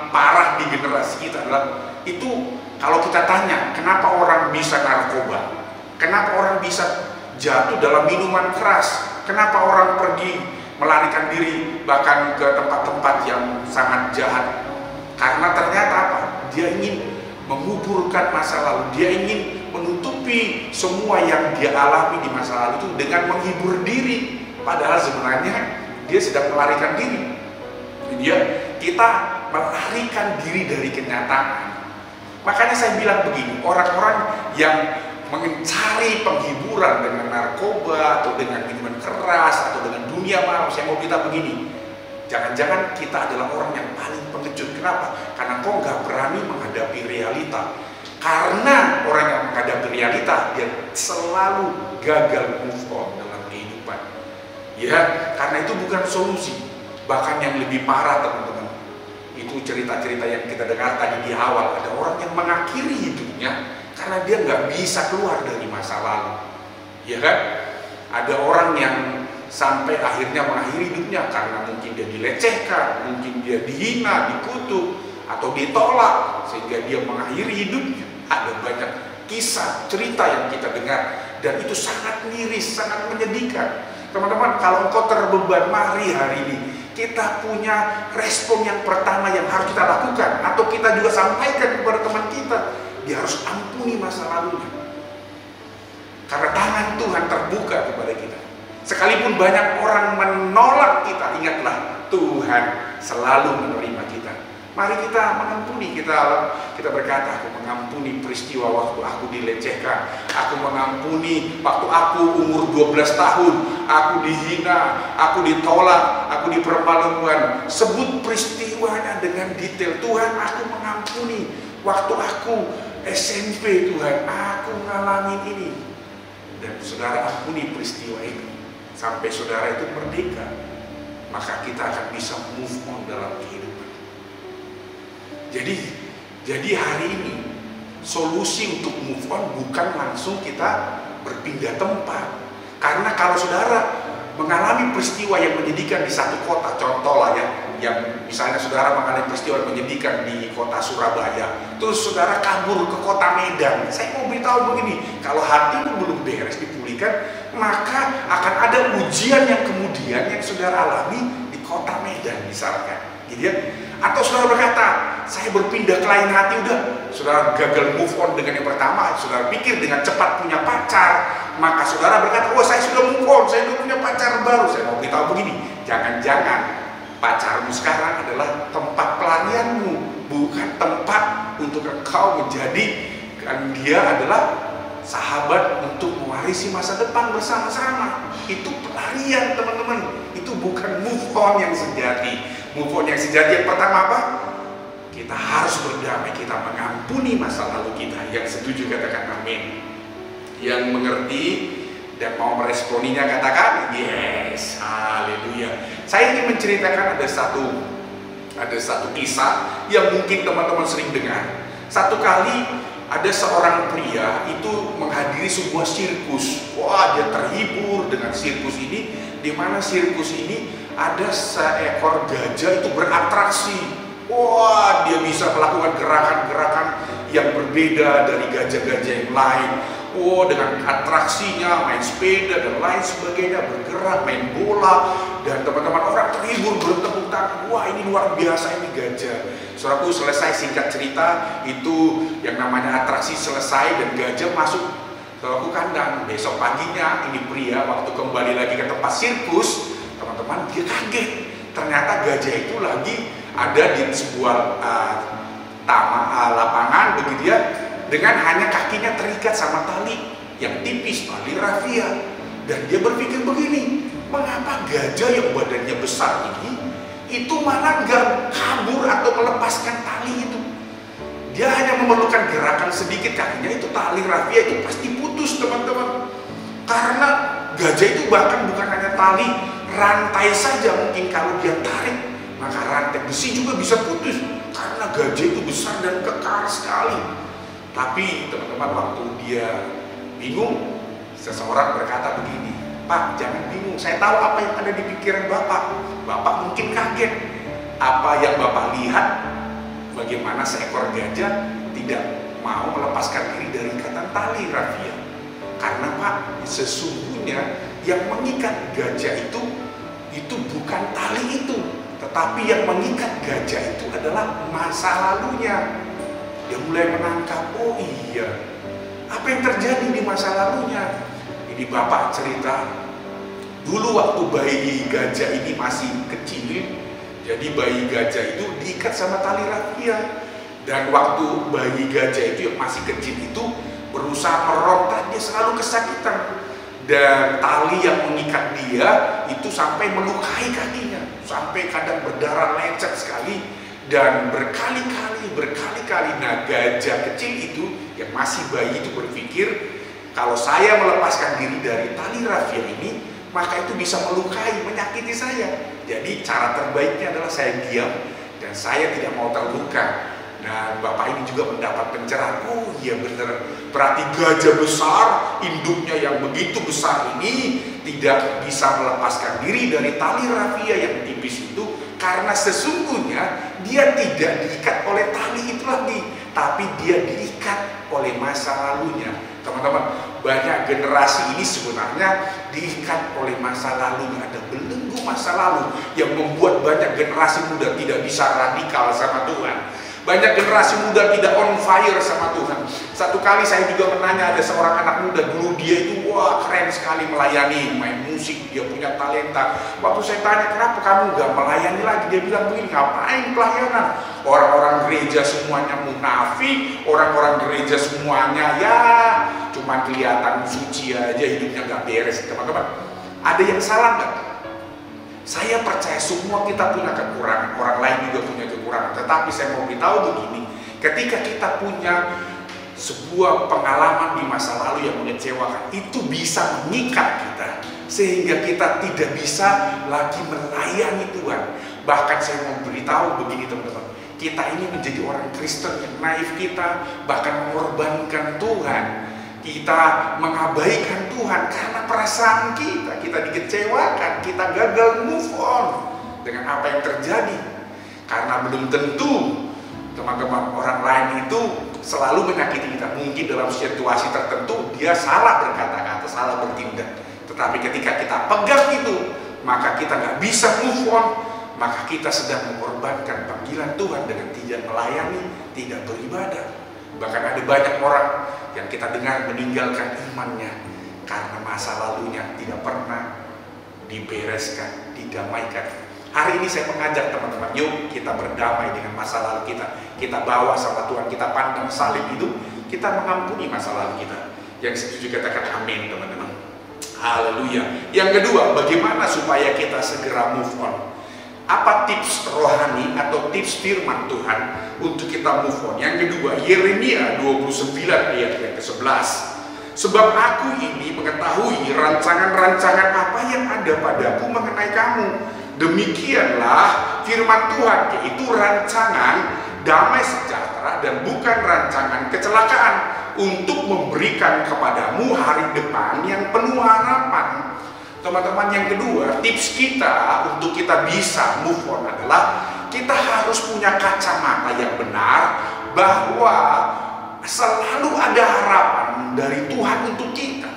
parah di generasi kita adalah itu. Kalau kita tanya, kenapa orang bisa narkoba, kenapa orang bisa jatuh dalam minuman keras, kenapa orang pergi melarikan diri bahkan ke tempat-tempat yang sangat jahat, karena ternyata apa? Dia ingin menguburkan masa lalu, dia ingin menutupi semua yang dia alami di masa lalu itu dengan menghibur diri, padahal sebenarnya dia sedang melarikan diri. Dia, kita melarikan diri dari kenyataan. Makanya saya bilang begini, orang-orang yang mencari penghiburan dengan narkoba atau dengan minuman keras atau dengan dunia malam, saya mau berita begini, jangan-jangan kita adalah orang yang paling pengecut. Kenapa? Karena kau nggak berani menghadapi realita. Karena orang yang menghadapi realita, dia selalu gagal move on dalam kehidupan. Ya, karena itu bukan solusi. Bahkan yang lebih parah teman-teman, itu cerita-cerita yang kita dengar tadi di awal. Ada orang yang mengakhiri hidupnya karena dia nggak bisa keluar dari masa lalu. Ya kan? Ada orang yang sampai akhirnya mengakhiri hidupnya karena mungkin dia dilecehkan, mungkin dia dihina, dikutuk, atau ditolak, sehingga dia mengakhiri hidupnya. Ada banyak kisah, cerita yang kita dengar, dan itu sangat miris, sangat menyedihkan. Teman-teman, kalau engkau terbeban, mari hari ini kita punya respon yang pertama yang harus kita lakukan, atau kita juga sampaikan kepada teman kita, dia harus ampuni masa lalunya. Karena tangan Tuhan terbuka kepada kita. Sekalipun banyak orang menolak kita, ingatlah Tuhan selalu menerima kita. Mari kita mengampuni, kita berkata, aku mengampuni peristiwa waktu aku dilecehkan, aku mengampuni waktu aku umur 12 tahun, aku dihina, aku ditolak, aku dipermalukan. Sebut peristiwanya dengan detail. Tuhan, aku mengampuni waktu aku SMP, Tuhan, aku ngalamin ini. Dan saudara ampuni peristiwa ini sampai saudara itu merdeka, maka kita akan bisa move on dalam kehidupan. Jadi hari ini solusi untuk move on bukan langsung kita berpindah tempat. Karena kalau saudara mengalami peristiwa yang menyedihkan di satu kota, contoh lah ya, yang misalnya saudara mengalami peristiwa yang menyedihkan di kota Surabaya, terus saudara kabur ke kota Medan. Saya mau beritahu begini, kalau hatimu belum beres dipulihkan, maka akan ada ujian yang kemudian yang saudara alami di kota Medan misalkan, gitu ya. Atau saudara berkata, saya berpindah ke lain hati, udah saudara gagal move on dengan yang pertama, saudara pikir dengan cepat punya pacar, maka saudara berkata, oh saya sudah move on, saya sudah punya pacar baru. Saya mau beritahu begini, jangan-jangan pacarmu sekarang adalah tempat pelarianmu, bukan tempat untuk engkau menjadi, kan dia adalah sahabat untuk mewarisi masa depan bersama-sama. Itu pelarian teman-teman, itu bukan move on yang sejati. Move on yang sejati yang pertama apa? Kita harus berdamai, kita mengampuni masa lalu kita. Yang setuju katakan amin. Yang mengerti dan mau meresponinya katakan yes, haleluya. Saya ingin menceritakan ada satu kisah yang mungkin teman-teman sering dengar. Satu kali ada seorang pria itu menghadiri sebuah sirkus. Wah, dia terhibur dengan sirkus ini, di mana sirkus ini ada seekor gajah itu beratraksi. Wah, dia bisa melakukan gerakan-gerakan yang berbeda dari gajah-gajah yang lain. Oh, dengan atraksinya, main sepeda dan lain sebagainya, bergerak, main bola, dan teman-teman orang terhibur, bertepuk tangan. Wah, ini luar biasa, ini gajah. Saudaraku, selesai singkat cerita, itu yang namanya atraksi selesai dan gajah masuk ke kandang. Besok paginya, ini pria waktu kembali lagi ke tempat sirkus, teman-teman, dia kaget. Ternyata gajah itu lagi ada di sebuah lapangan, begitu ya, dengan hanya kakinya terikat sama tali yang tipis, tali rafia. Dan dia berpikir begini, mengapa gajah yang badannya besar ini itu malah gak kabur atau melepaskan tali itu. Dia hanya memerlukan gerakan sedikit kakinya, itu tali rafia itu pasti putus, teman-teman. Karena gajah itu bahkan bukan hanya tali, rantai saja mungkin kalau dia tarik, maka rantai besi juga bisa putus. Karena gajah itu besar dan kekar sekali. Tapi teman-teman, waktu dia bingung, seseorang berkata begini, "Pak, jangan bingung, saya tahu apa yang ada di pikiran Bapak. Bapak mungkin kaget. Apa yang Bapak lihat, bagaimana seekor gajah tidak mau melepaskan diri dari ikatan tali rafia. Karena Pak, sesungguhnya yang mengikat gajah itu bukan tali itu, tetapi yang mengikat gajah itu adalah masa lalunya." Dia mulai menangkap, oh iya, apa yang terjadi di masa lalunya. Ini Bapak cerita, dulu waktu bayi gajah ini masih kecil, jadi bayi gajah itu diikat sama tali rafia. Dan waktu bayi gajah itu yang masih kecil itu berusaha merontak, dia selalu kesakitan. Dan tali yang mengikat dia itu sampai melukai kakinya, sampai kadang berdarah lecet sekali. Dan berkali-kali, nah gajah kecil itu yang masih bayi itu berpikir, kalau saya melepaskan diri dari tali rafia ini, maka itu bisa melukai, menyakiti saya. Jadi cara terbaiknya adalah saya diam dan saya tidak mau terluka. Dan Bapak ini juga mendapat pencerahan, oh iya benar, berarti gajah besar, induknya yang begitu besar ini tidak bisa melepaskan diri dari tali rafia yang tipis itu, karena sesungguhnya dia tidak diikat oleh tali itu lagi, tapi dia diikat oleh masa lalunya. Teman-teman, banyak generasi ini sebenarnya diikat oleh masa lalunya, ada belenggu masa lalu yang membuat banyak generasi muda tidak bisa radikal sama Tuhan. Banyak generasi muda tidak on fire sama Tuhan. Satu kali saya juga menanya, ada seorang anak muda, dulu dia itu wah keren sekali melayani, main musik, dia punya talenta. Waktu saya tanya, kenapa kamu gak melayani lagi? Dia bilang begini, ngapain pelayanan? Orang-orang gereja semuanya munafik, orang-orang gereja semuanya ya cuman kelihatan suci aja, hidupnya gak beres. Teman-teman, ada yang salah gak? Saya percaya semua kita punya kekurangan, orang lain juga punya kekurangan. Tetapi saya mau beritahu begini, ketika kita punya sebuah pengalaman di masa lalu yang mengecewakan, itu bisa mengikat kita sehingga kita tidak bisa lagi melayani Tuhan. Bahkan saya mau beritahu begini teman-teman, kita ini menjadi orang Kristen yang naif, kita bahkan mengorbankan Tuhan. Kita mengabaikan Tuhan karena perasaan kita dikecewakan, kita gagal move on dengan apa yang terjadi. Karena belum tentu teman-teman orang lain itu selalu menyakiti kita. Mungkin dalam situasi tertentu dia salah berkata-kata, salah bertindak. Tetapi ketika kita pegang itu, maka kita nggak bisa move on. Maka kita sedang mengorbankan panggilan Tuhan dengan tidak melayani, tidak beribadah. Bahkan ada banyak orang yang kita dengar meninggalkan imannya karena masa lalunya tidak pernah dibereskan, didamaikan. Hari ini saya mengajak teman-teman, yuk kita berdamai dengan masa lalu kita. Kita bawa sama Tuhan, kita pandang salib itu, kita mengampuni masa lalu kita. Yang setuju katakan amin teman-teman. Haleluya. Yang kedua, bagaimana supaya kita segera move on? Apa tips rohani atau tips firman Tuhan untuk kita move on? Yang kedua, Yeremia 29 ayat yang ke-11. Sebab aku ini mengetahui rancangan-rancangan apa yang ada padaku mengenai kamu. Demikianlah firman Tuhan, yaitu rancangan damai sejahtera dan bukan rancangan kecelakaan, untuk memberikan kepadamu hari depan yang penuh harapan. Teman-teman, yang kedua, tips kita untuk kita bisa move on adalah kita harus punya kacamata yang benar bahwa selalu ada harapan dari Tuhan untuk kita.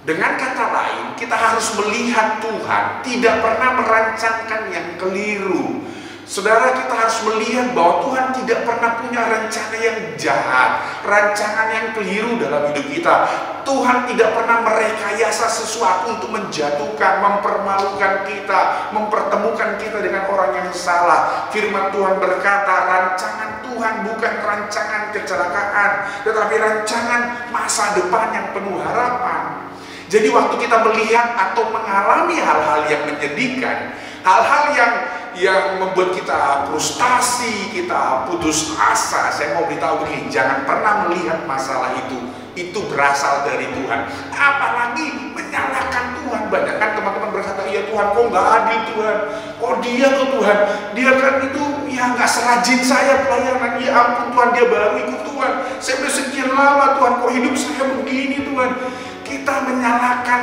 Dengan kata lain, kita harus melihat Tuhan tidak pernah merancangkan yang keliru. Saudara, kita harus melihat bahwa Tuhan tidak pernah punya rencana yang jahat, rancangan yang keliru dalam hidup kita. Tuhan tidak pernah merekayasa sesuatu untuk menjatuhkan, mempermalukan kita, mempertemukan kita dengan orang yang salah. Firman Tuhan berkata, rancangan Tuhan bukan rancangan kecelakaan, tetapi rancangan masa depan yang penuh harapan. Jadi waktu kita melihat atau mengalami hal-hal yang menyedihkan, hal-hal yang membuat kita frustasi, kita putus asa, saya mau beritahu begini, jangan pernah melihat masalah itu berasal dari Tuhan. Apalagi menyalahkan Tuhan. Banyak kan teman-teman berkata, iya Tuhan kok nggak adil Tuhan, kok dia tuh Tuhan, dia kan itu ya nggak serajin saya pelayanan, ya ampun Tuhan dia baru ikut Tuhan, saya udah sekian lama Tuhan kok hidup saya begini Tuhan. Kita menyalahkan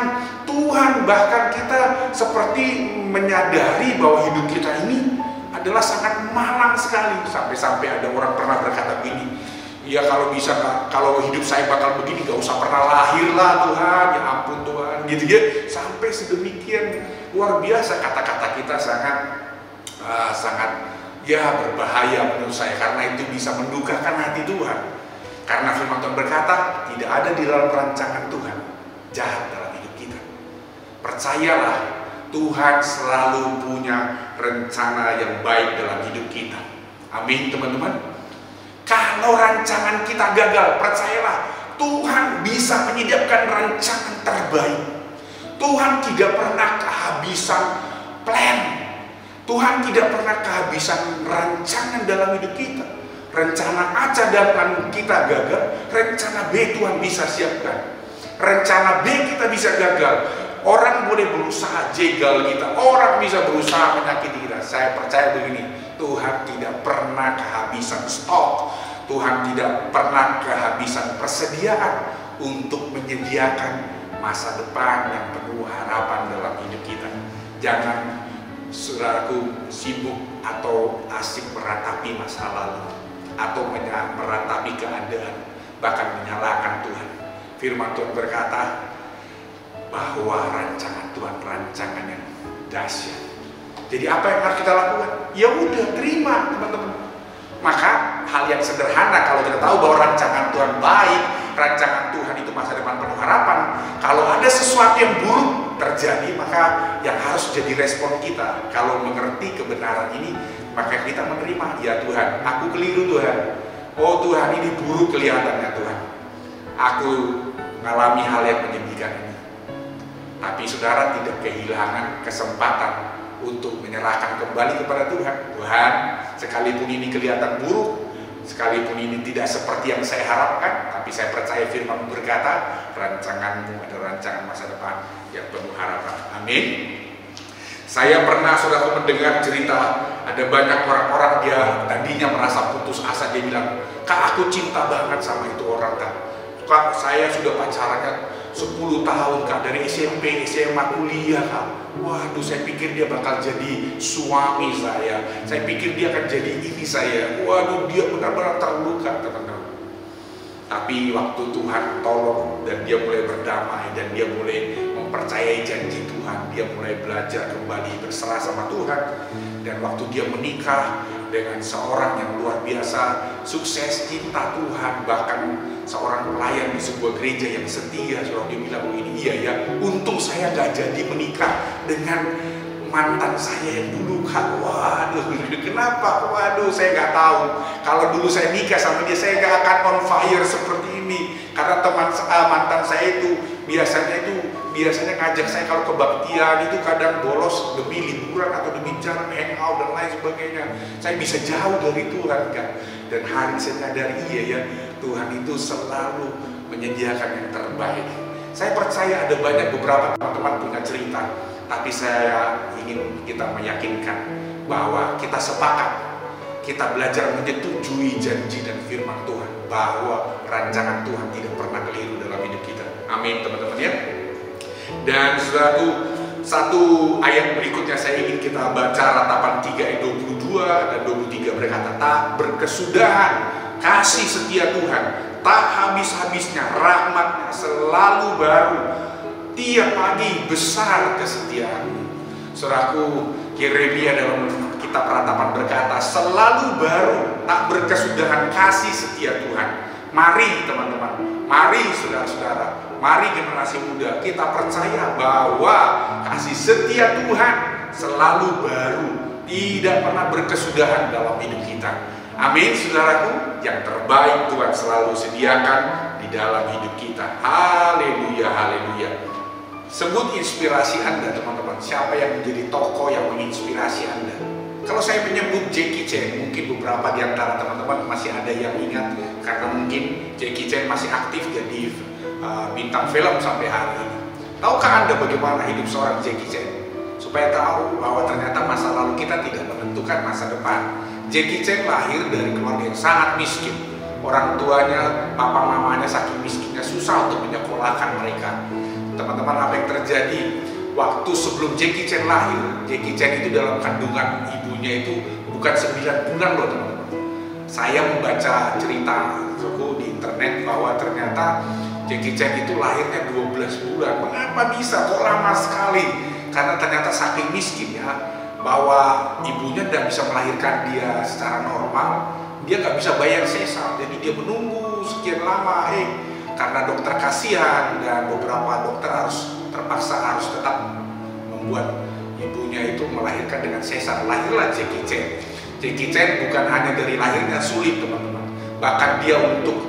Tuhan, bahkan kita seperti menyadari bahwa hidup kita ini adalah sangat malang sekali. Sampai-sampai ada orang pernah berkata begini, ya kalau bisa kalau hidup saya bakal begini gak usah pernah lahir lah Tuhan, ya ampun Tuhan, gitu ya. Sampai sedemikian luar biasa kata-kata kita sangat ya berbahaya menurut saya, karena itu bisa mendukakan hati Tuhan. Karena firman Tuhan berkata, tidak ada di dalam rancangan Tuhan jahat dalam hidup kita. Percayalah, Tuhan selalu punya rencana yang baik dalam hidup kita. Amin teman-teman. Kalau rancangan kita gagal, percayalah, Tuhan bisa menyediakan rancangan terbaik. Tuhan tidak pernah kehabisan plan. Tuhan tidak pernah kehabisan rancangan dalam hidup kita. Rencana A cadangan kita gagal, rencana B Tuhan bisa siapkan. Rencana B kita bisa gagal. Orang boleh berusaha jegal kita, orang bisa berusaha menyakiti kita. Saya percaya begini, Tuhan tidak pernah kehabisan stok. Tuhan tidak pernah kehabisan persediaan untuk menyediakan masa depan yang penuh harapan dalam hidup kita. Jangan saudaraku sibuk atau asik meratapi masa lalu, atau meratapi keadaan, bahkan menyalahkan Tuhan. Firman Tuhan berkata bahwa rancangan Tuhan rancangan yang dahsyat. Jadi apa yang harus kita lakukan? Ya udah, terima teman-teman. Maka hal yang sederhana, kalau kita tahu bahwa rancangan Tuhan baik, rancangan Tuhan itu masa depan penuh harapan, kalau ada sesuatu yang buruk terjadi, maka yang harus jadi respon kita, kalau mengerti kebenaran ini, maka kita menerima. Ya Tuhan, aku keliru Tuhan. Oh Tuhan, ini buruk kelihatannya Tuhan. Aku mengalami hal yang menyedihkan ini. Tapi saudara tidak kehilangan kesempatan untuk menyerahkan kembali kepada Tuhan. Tuhan, sekalipun ini kelihatan buruk, sekalipun ini tidak seperti yang saya harapkan, tapi saya percaya firman berkata, rancanganmu adalah rancangan masa depan yang penuh harapan. Amin. Saya pernah saudara mendengar cerita, ada banyak orang-orang dia tadinya merasa putus asa, dia bilang, Kak aku cinta banget sama itu orang Kak. Kak saya sudah pacarannya 10 tahun Kak, dari SMP, SMA, kuliah Kak. Waduh saya pikir dia bakal jadi suami saya pikir dia akan jadi ini saya. Waduh dia benar-benar terluka teman-teman. Tapi waktu Tuhan tolong dan dia mulai berdamai, dan dia mulai mempercayai janji Tuhan, dia mulai belajar kembali berserah sama Tuhan. Dan waktu dia menikah dengan seorang yang luar biasa, sukses, cinta Tuhan, bahkan seorang pelayan di sebuah gereja yang setia, dia bilang begini, iya ya, untung saya gak jadi menikah dengan mantan saya yang dulu Kak. Waduh, kenapa? Waduh, saya gak tahu. Kalau dulu saya nikah sama dia, saya gak akan on fire seperti ini. Karena mantan saya itu biasanya ngajak saya kalau kebaktian itu kadang bolos demi liburan atau demi jalan hangout dan lain sebagainya. Saya bisa jauh dari Tuhan Kak. Dan hari saya nyadari iya ya, Tuhan itu selalu menyediakan yang terbaik. Saya percaya ada banyak beberapa teman-teman punya cerita, tapi saya ingin kita meyakinkan bahwa kita sepakat, kita belajar menyetujui janji dan firman Tuhan, bahwa rancangan Tuhan tidak pernah keliru dalam hidup kita. Amin teman-teman ya. Dan saudaraku, satu ayat berikutnya saya ingin kita baca, Ratapan 3 ayat 22 dan 23 berkata, tak berkesudahan kasih setia Tuhan, tak habis-habisnya rahmatnya selalu baru, tiap pagi besar kesetiaanmu. Saudaraku, Yeremia dalam kitab Ratapan berkata, selalu baru, tak berkesudahan kasih setia Tuhan. Mari teman-teman, mari saudara-saudara, mari generasi muda, kita percaya bahwa kasih setia Tuhan selalu baru, tidak pernah berkesudahan dalam hidup kita. Amin saudaraku, yang terbaik Tuhan selalu sediakan di dalam hidup kita. Haleluya, haleluya. Sebut inspirasi Anda, teman-teman. Siapa yang menjadi tokoh yang menginspirasi Anda? Kalau saya menyebut Jackie Chan, mungkin beberapa di antara teman-teman masih ada yang ingat, karena mungkin Jackie Chan masih aktif jadi bintang film sampai hari ini. Tahukah Anda bagaimana hidup seorang Jackie Chan? Supaya tahu bahwa ternyata masa lalu kita tidak menentukan masa depan. Jackie Chan lahir dari keluarga yang sangat miskin. Orang tuanya, papa mamanya saking miskinnya susah untuk menyekolahkan mereka. Teman-teman, apa yang terjadi waktu sebelum Jackie Chan lahir? Jackie Chan itu dalam kandungan ibunya itu bukan 9 bulan loh, teman-teman. Saya membaca cerita di internet bahwa ternyata Jackie Chan itu lahirnya 12 bulan. Mengapa bisa? Kok lama sekali? Karena ternyata saking miskinnya bahwa ibunya tidak bisa melahirkan dia secara normal. Dia nggak bisa bayar sesar, jadi dia menunggu sekian lama. Karena dokter kasihan dan beberapa dokter terpaksa harus tetap membuat ibunya itu melahirkan dengan sesar. Lahirlah Jackie Chan. Jackie Chan bukan hanya dari lahirnya sulit, teman-teman. Bahkan dia untuk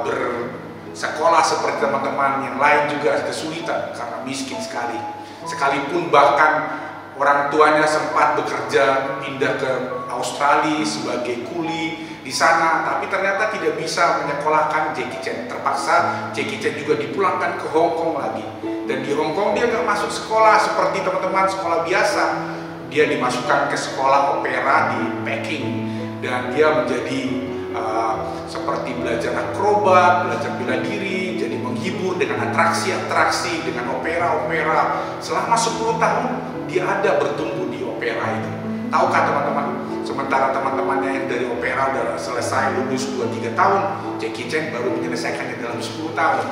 bersekolah seperti teman-teman yang lain juga kesulitan karena miskin sekali. Sekalipun bahkan orang tuanya sempat bekerja pindah ke Australia sebagai kuli di sana, tapi ternyata tidak bisa menyekolahkan Jackie Chan. Terpaksa Jackie Chan juga dipulangkan ke Hong Kong lagi. Dan di Hong Kong dia nggak masuk sekolah seperti teman-teman sekolah biasa. Dia dimasukkan ke sekolah opera di Peking dan dia menjadi seperti belajar akrobat, belajar bela diri, jadi menghibur dengan atraksi-atraksi, dengan opera-opera. Selama 10 tahun dia ada bertumbuh di opera itu. Tahukah teman-teman, sementara teman-temannya yang dari opera udah selesai lulus 2-3 tahun, Jackie Chan baru menyelesaikannya dalam 10 tahun.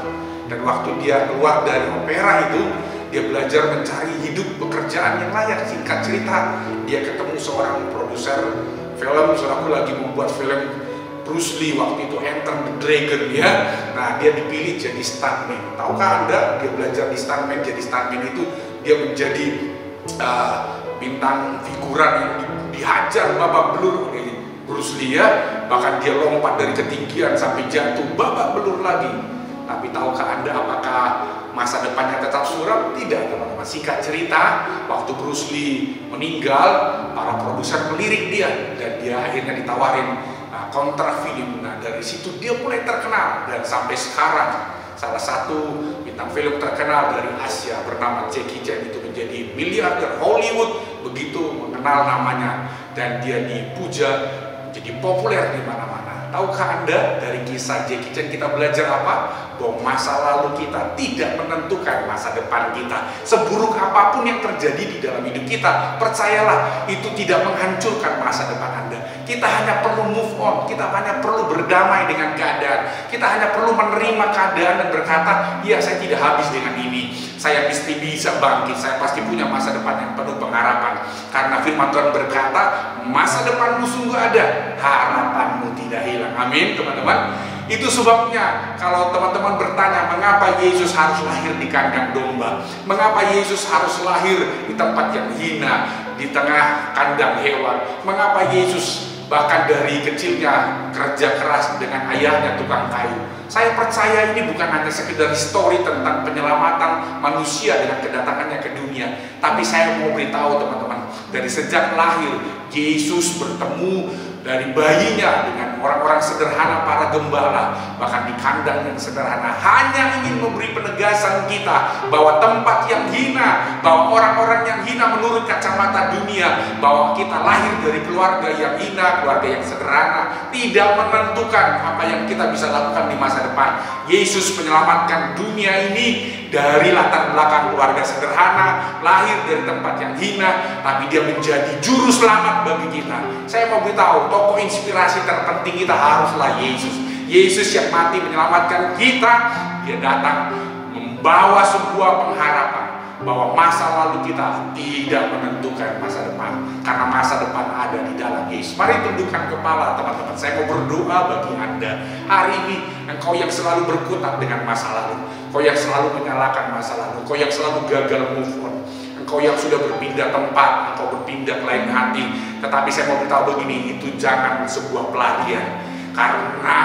Dan waktu dia keluar dari opera itu, dia belajar mencari hidup pekerjaan yang layak. Singkat cerita, dia ketemu seorang produser film, saudaraku lagi membuat film Bruce Lee waktu itu, Enter the Dragon ya. Nah, dia dipilih jadi stuntman. Tahukah Anda, dia belajar di stuntman, jadi stuntman itu dia menjadi bintang figuran yang dihajar babak belur Bruce Lee ya. Bahkan dia lompat dari ketinggian sampai jatuh babak belur lagi. Tapi tahukah Anda apakah masa depannya tetap suram? Tidak, teman-teman. Singkat cerita, waktu Bruce Lee meninggal, para produser melirik dia dan dia akhirnya ditawarin kontrak film. Nah, dari situ dia mulai terkenal dan sampai sekarang salah satu bintang film terkenal dari Asia bernama Jackie Chan itu menjadi miliarder Hollywood, begitu mengenal namanya dan dia dipuja, jadi populer di mana-mana. Tahukah Anda dari kisah Jackie Chan kita belajar apa? Bahwa masa lalu kita tidak menentukan masa depan kita. Seburuk apapun yang terjadi di dalam hidup kita, percayalah itu tidak menghancurkan masa depan Anda. Kita hanya perlu move on, kita hanya perlu berdamai dengan keadaan. Kita hanya perlu menerima keadaan dan berkata, ya saya tidak habis dengan ini. Saya mesti bisa bangkit, saya pasti punya masa depan yang penuh pengharapan. Karena firman Tuhan berkata, masa depanmu sungguh ada, harapanmu tidak hilang. Amin, teman-teman. Itu sebabnya kalau teman-teman bertanya mengapa Yesus harus lahir di kandang domba, mengapa Yesus harus lahir di tempat yang hina, di tengah kandang hewan, mengapa Yesus bahkan dari kecilnya kerja keras dengan ayahnya tukang kayu. Saya percaya ini bukan hanya sekedar story tentang penyelamatan manusia dengan kedatangannya ke dunia, tapi saya mau beritahu teman-teman, dari sejak lahir Yesus bertemu dari bayinya dengan orang-orang sederhana, para gembala, bahkan di kandang yang sederhana, hanya ingin memberi penegasan kita bahwa tempat yang hina, bahwa orang-orang yang hina menurut kacamata dunia, bahwa kita lahir dari keluarga yang hina, keluarga yang sederhana, tidak menentukan apa yang kita bisa lakukan di masa depan. Yesus menyelamatkan dunia ini dari latar belakang keluarga sederhana, lahir dari tempat yang hina, tapi dia menjadi juru selamat bagi kita. Saya mau beritahu, tokoh inspirasi terpenting kita haruslah Yesus. Yesus yang mati menyelamatkan kita. Dia datang membawa sebuah pengharapan bahwa masa lalu kita tidak menentukan masa depan, karena masa depan ada di dalam Yesus. Mari tundukkan kepala teman-teman. Saya mau berdoa bagi Anda hari ini. Engkau yang selalu berkutat dengan masa lalu, engkau yang selalu menyalahkan masa lalu, engkau yang selalu gagal move on, engkau yang sudah berpindah tempat, engkau berpindah ke lain hati. Tetapi saya mau beritahu begini, itu jangan sebuah pelarian, karena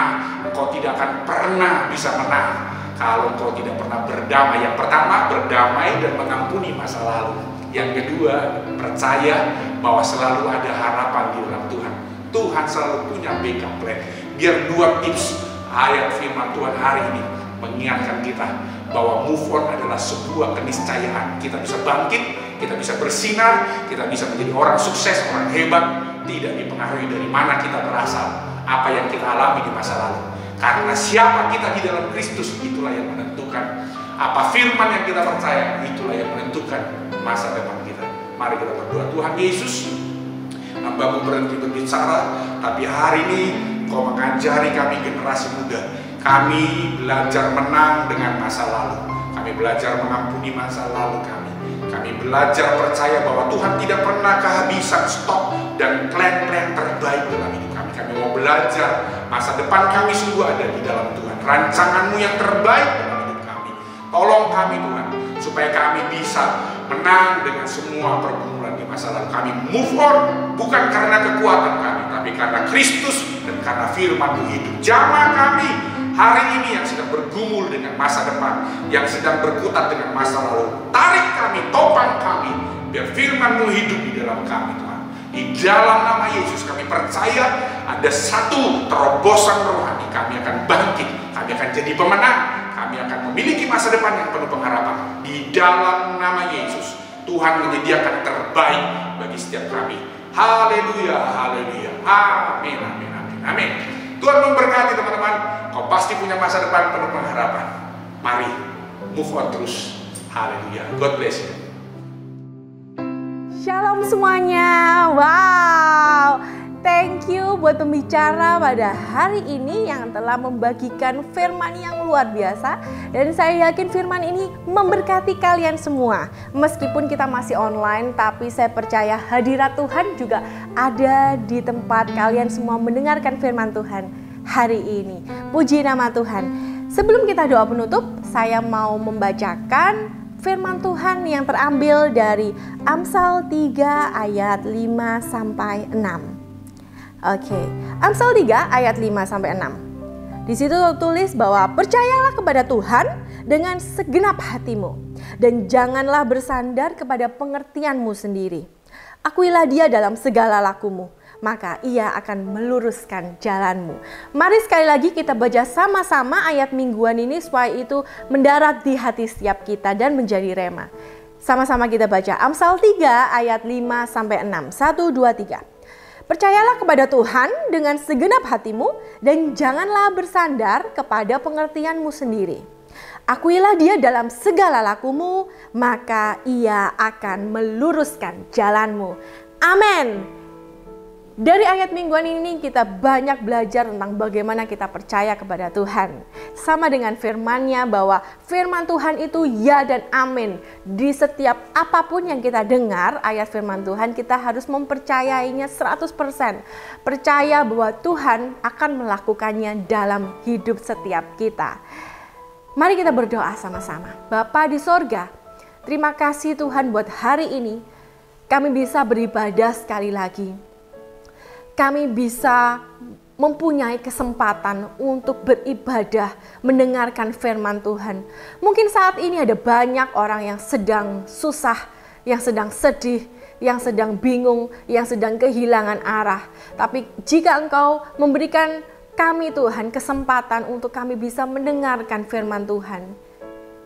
engkau tidak akan pernah bisa menang kalau engkau tidak pernah berdamai. Yang pertama, berdamai dan mengampuni masa lalu. Yang kedua, percaya bahwa selalu ada harapan di dalam Tuhan. Tuhan selalu punya backup plan. Biar dua tips ayat firman Tuhan hari ini mengingatkan kita bahwa move on adalah sebuah keniscayaan. Kita bisa bangkit, kita bisa bersinar, kita bisa menjadi orang sukses, orang hebat, tidak dipengaruhi dari mana kita berasal, apa yang kita alami di masa lalu. Karena siapa kita di dalam Kristus, itulah yang menentukan. Apa firman yang kita percaya, itulah yang menentukan masa depan kita. Mari kita berdoa. Tuhan Yesus, hamba-Mu berhenti berbicara, tapi hari ini Kau mengajari kami generasi muda. Kami belajar menang dengan masa lalu. Kami belajar mengampuni masa lalu kami. Kami belajar percaya bahwa Tuhan tidak pernah kehabisan stok dan plan-plan terbaik dalam hidup kami. Kami mau belajar masa depan kami sungguh ada di dalam Tuhan. Rancangan-Mu yang terbaik dalam hidup kami. Tolong kami Tuhan, supaya kami bisa menang dengan semua pergumulan di masa lalu. Kami move on, bukan karena kekuatan kami, tapi karena Kristus dan karena firman-Mu hidup. Jamah kami hari ini yang sedang bergumul dengan masa depan, yang sedang berkutat dengan masa lalu. Tarik kami, topang kami, biar firman-Mu hidup di dalam kami Tuhan. Di dalam nama Yesus kami percaya ada satu terobosan rohani. Kami akan bangkit, kami akan jadi pemenang, kami akan memiliki masa depan yang penuh pengharapan. Di dalam nama Yesus, Tuhan menyediakan terbaik bagi setiap kami. Haleluya, haleluya, amin, amin, amin, amin. Tuhan memberkati teman-teman. Kau pasti punya masa depan penuh pengharapan. Mari move on terus. Haleluya. God bless you. Shalom semuanya. Wow. Thank you buat pembicara pada hari ini yang telah membagikan firman yang luar biasa. Dan saya yakin firman ini memberkati kalian semua. Meskipun kita masih online, tapi saya percaya hadirat Tuhan juga ada di tempat kalian semua mendengarkan firman Tuhan hari ini. Puji nama Tuhan. Sebelum kita doa penutup, saya mau membacakan firman Tuhan yang terambil dari Amsal 3 ayat 5 sampai 6. Oke, Amsal 3 ayat 5 sampai 6. Di situ tertulis bahwa percayalah kepada Tuhan dengan segenap hatimu dan janganlah bersandar kepada pengertianmu sendiri. Akuilah Dia dalam segala lakumu, maka Ia akan meluruskan jalanmu. Mari sekali lagi kita baca sama-sama ayat mingguan ini supaya itu mendarat di hati setiap kita dan menjadi rema. Sama-sama kita baca Amsal 3 ayat 5 sampai 6. 1, 2, 3. Percayalah kepada Tuhan dengan segenap hatimu dan janganlah bersandar kepada pengertianmu sendiri. Akuilah Dia dalam segala lakumu, maka Ia akan meluruskan jalanmu. Amin. Dari ayat mingguan ini kita banyak belajar tentang bagaimana kita percaya kepada Tuhan. Sama dengan firman-Nya bahwa firman Tuhan itu ya dan amin. Di setiap apapun yang kita dengar ayat firman Tuhan, kita harus mempercayainya 100%. Percaya bahwa Tuhan akan melakukannya dalam hidup setiap kita. Mari kita berdoa sama-sama. Bapa di sorga, terima kasih Tuhan buat hari ini. Kami bisa beribadah sekali lagi. Kami bisa mempunyai kesempatan untuk beribadah, mendengarkan firman Tuhan. Mungkin saat ini ada banyak orang yang sedang susah, yang sedang sedih, yang sedang bingung, yang sedang kehilangan arah. Tapi jika Engkau memberikan kami Tuhan kesempatan untuk kami bisa mendengarkan firman Tuhan,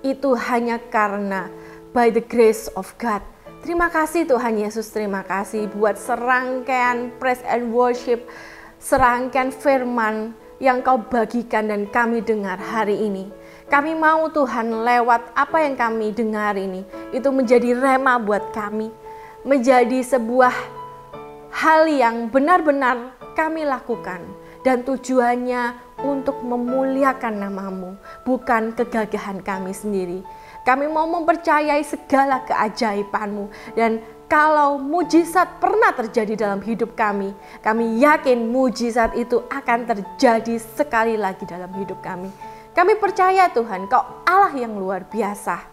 itu hanya karena by the grace of God. Terima kasih Tuhan Yesus, terima kasih buat serangkaian praise and worship, serangkaian firman yang Kau bagikan dan kami dengar hari ini. Kami mau Tuhan lewat apa yang kami dengar ini, itu menjadi rema buat kami, menjadi sebuah hal yang benar-benar kami lakukan. Dan tujuannya untuk memuliakan nama-Mu, bukan kegagahan kami sendiri. Kami mau mempercayai segala keajaiban-Mu. Dan kalau mujizat pernah terjadi dalam hidup kami yakin mujizat itu akan terjadi sekali lagi dalam hidup kami. Kami percaya Tuhan, Kau Allah yang luar biasa.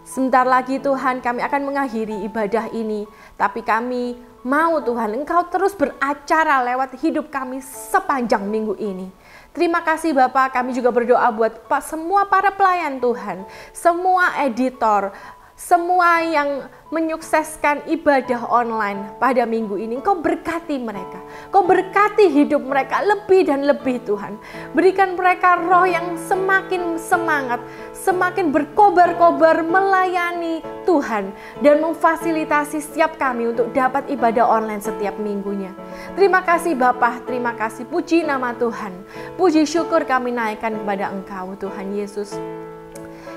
Sebentar lagi Tuhan kami akan mengakhiri ibadah ini. Tapi kami mau Tuhan Engkau terus beracara lewat hidup kami sepanjang minggu ini. Terima kasih Bapak, kami juga berdoa buat semua para pelayan Tuhan, semua editor, semua yang menyukseskan ibadah online pada minggu ini. Engkau berkati mereka, Engkau berkati hidup mereka lebih dan lebih Tuhan. Berikan mereka roh yang semakin semangat, semakin berkobar-kobar melayani Tuhan dan memfasilitasi setiap kami untuk dapat ibadah online setiap minggunya. Terima kasih Bapa, terima kasih, puji nama Tuhan. Puji syukur kami naikkan kepada Engkau Tuhan Yesus.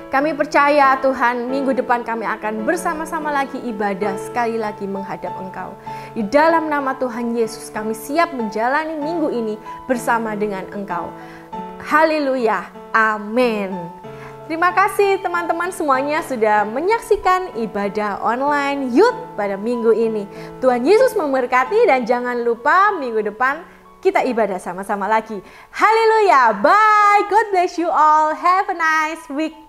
Kami percaya Tuhan, minggu depan kami akan bersama-sama lagi ibadah, sekali lagi menghadap Engkau. Di dalam nama Tuhan Yesus kami siap menjalani minggu ini bersama dengan Engkau. Haleluya, amin. Terima kasih teman-teman semuanya sudah menyaksikan ibadah online Youth pada minggu ini. Tuhan Yesus memberkati dan jangan lupa minggu depan kita ibadah sama-sama lagi. Haleluya, bye, God bless you all, have a nice week.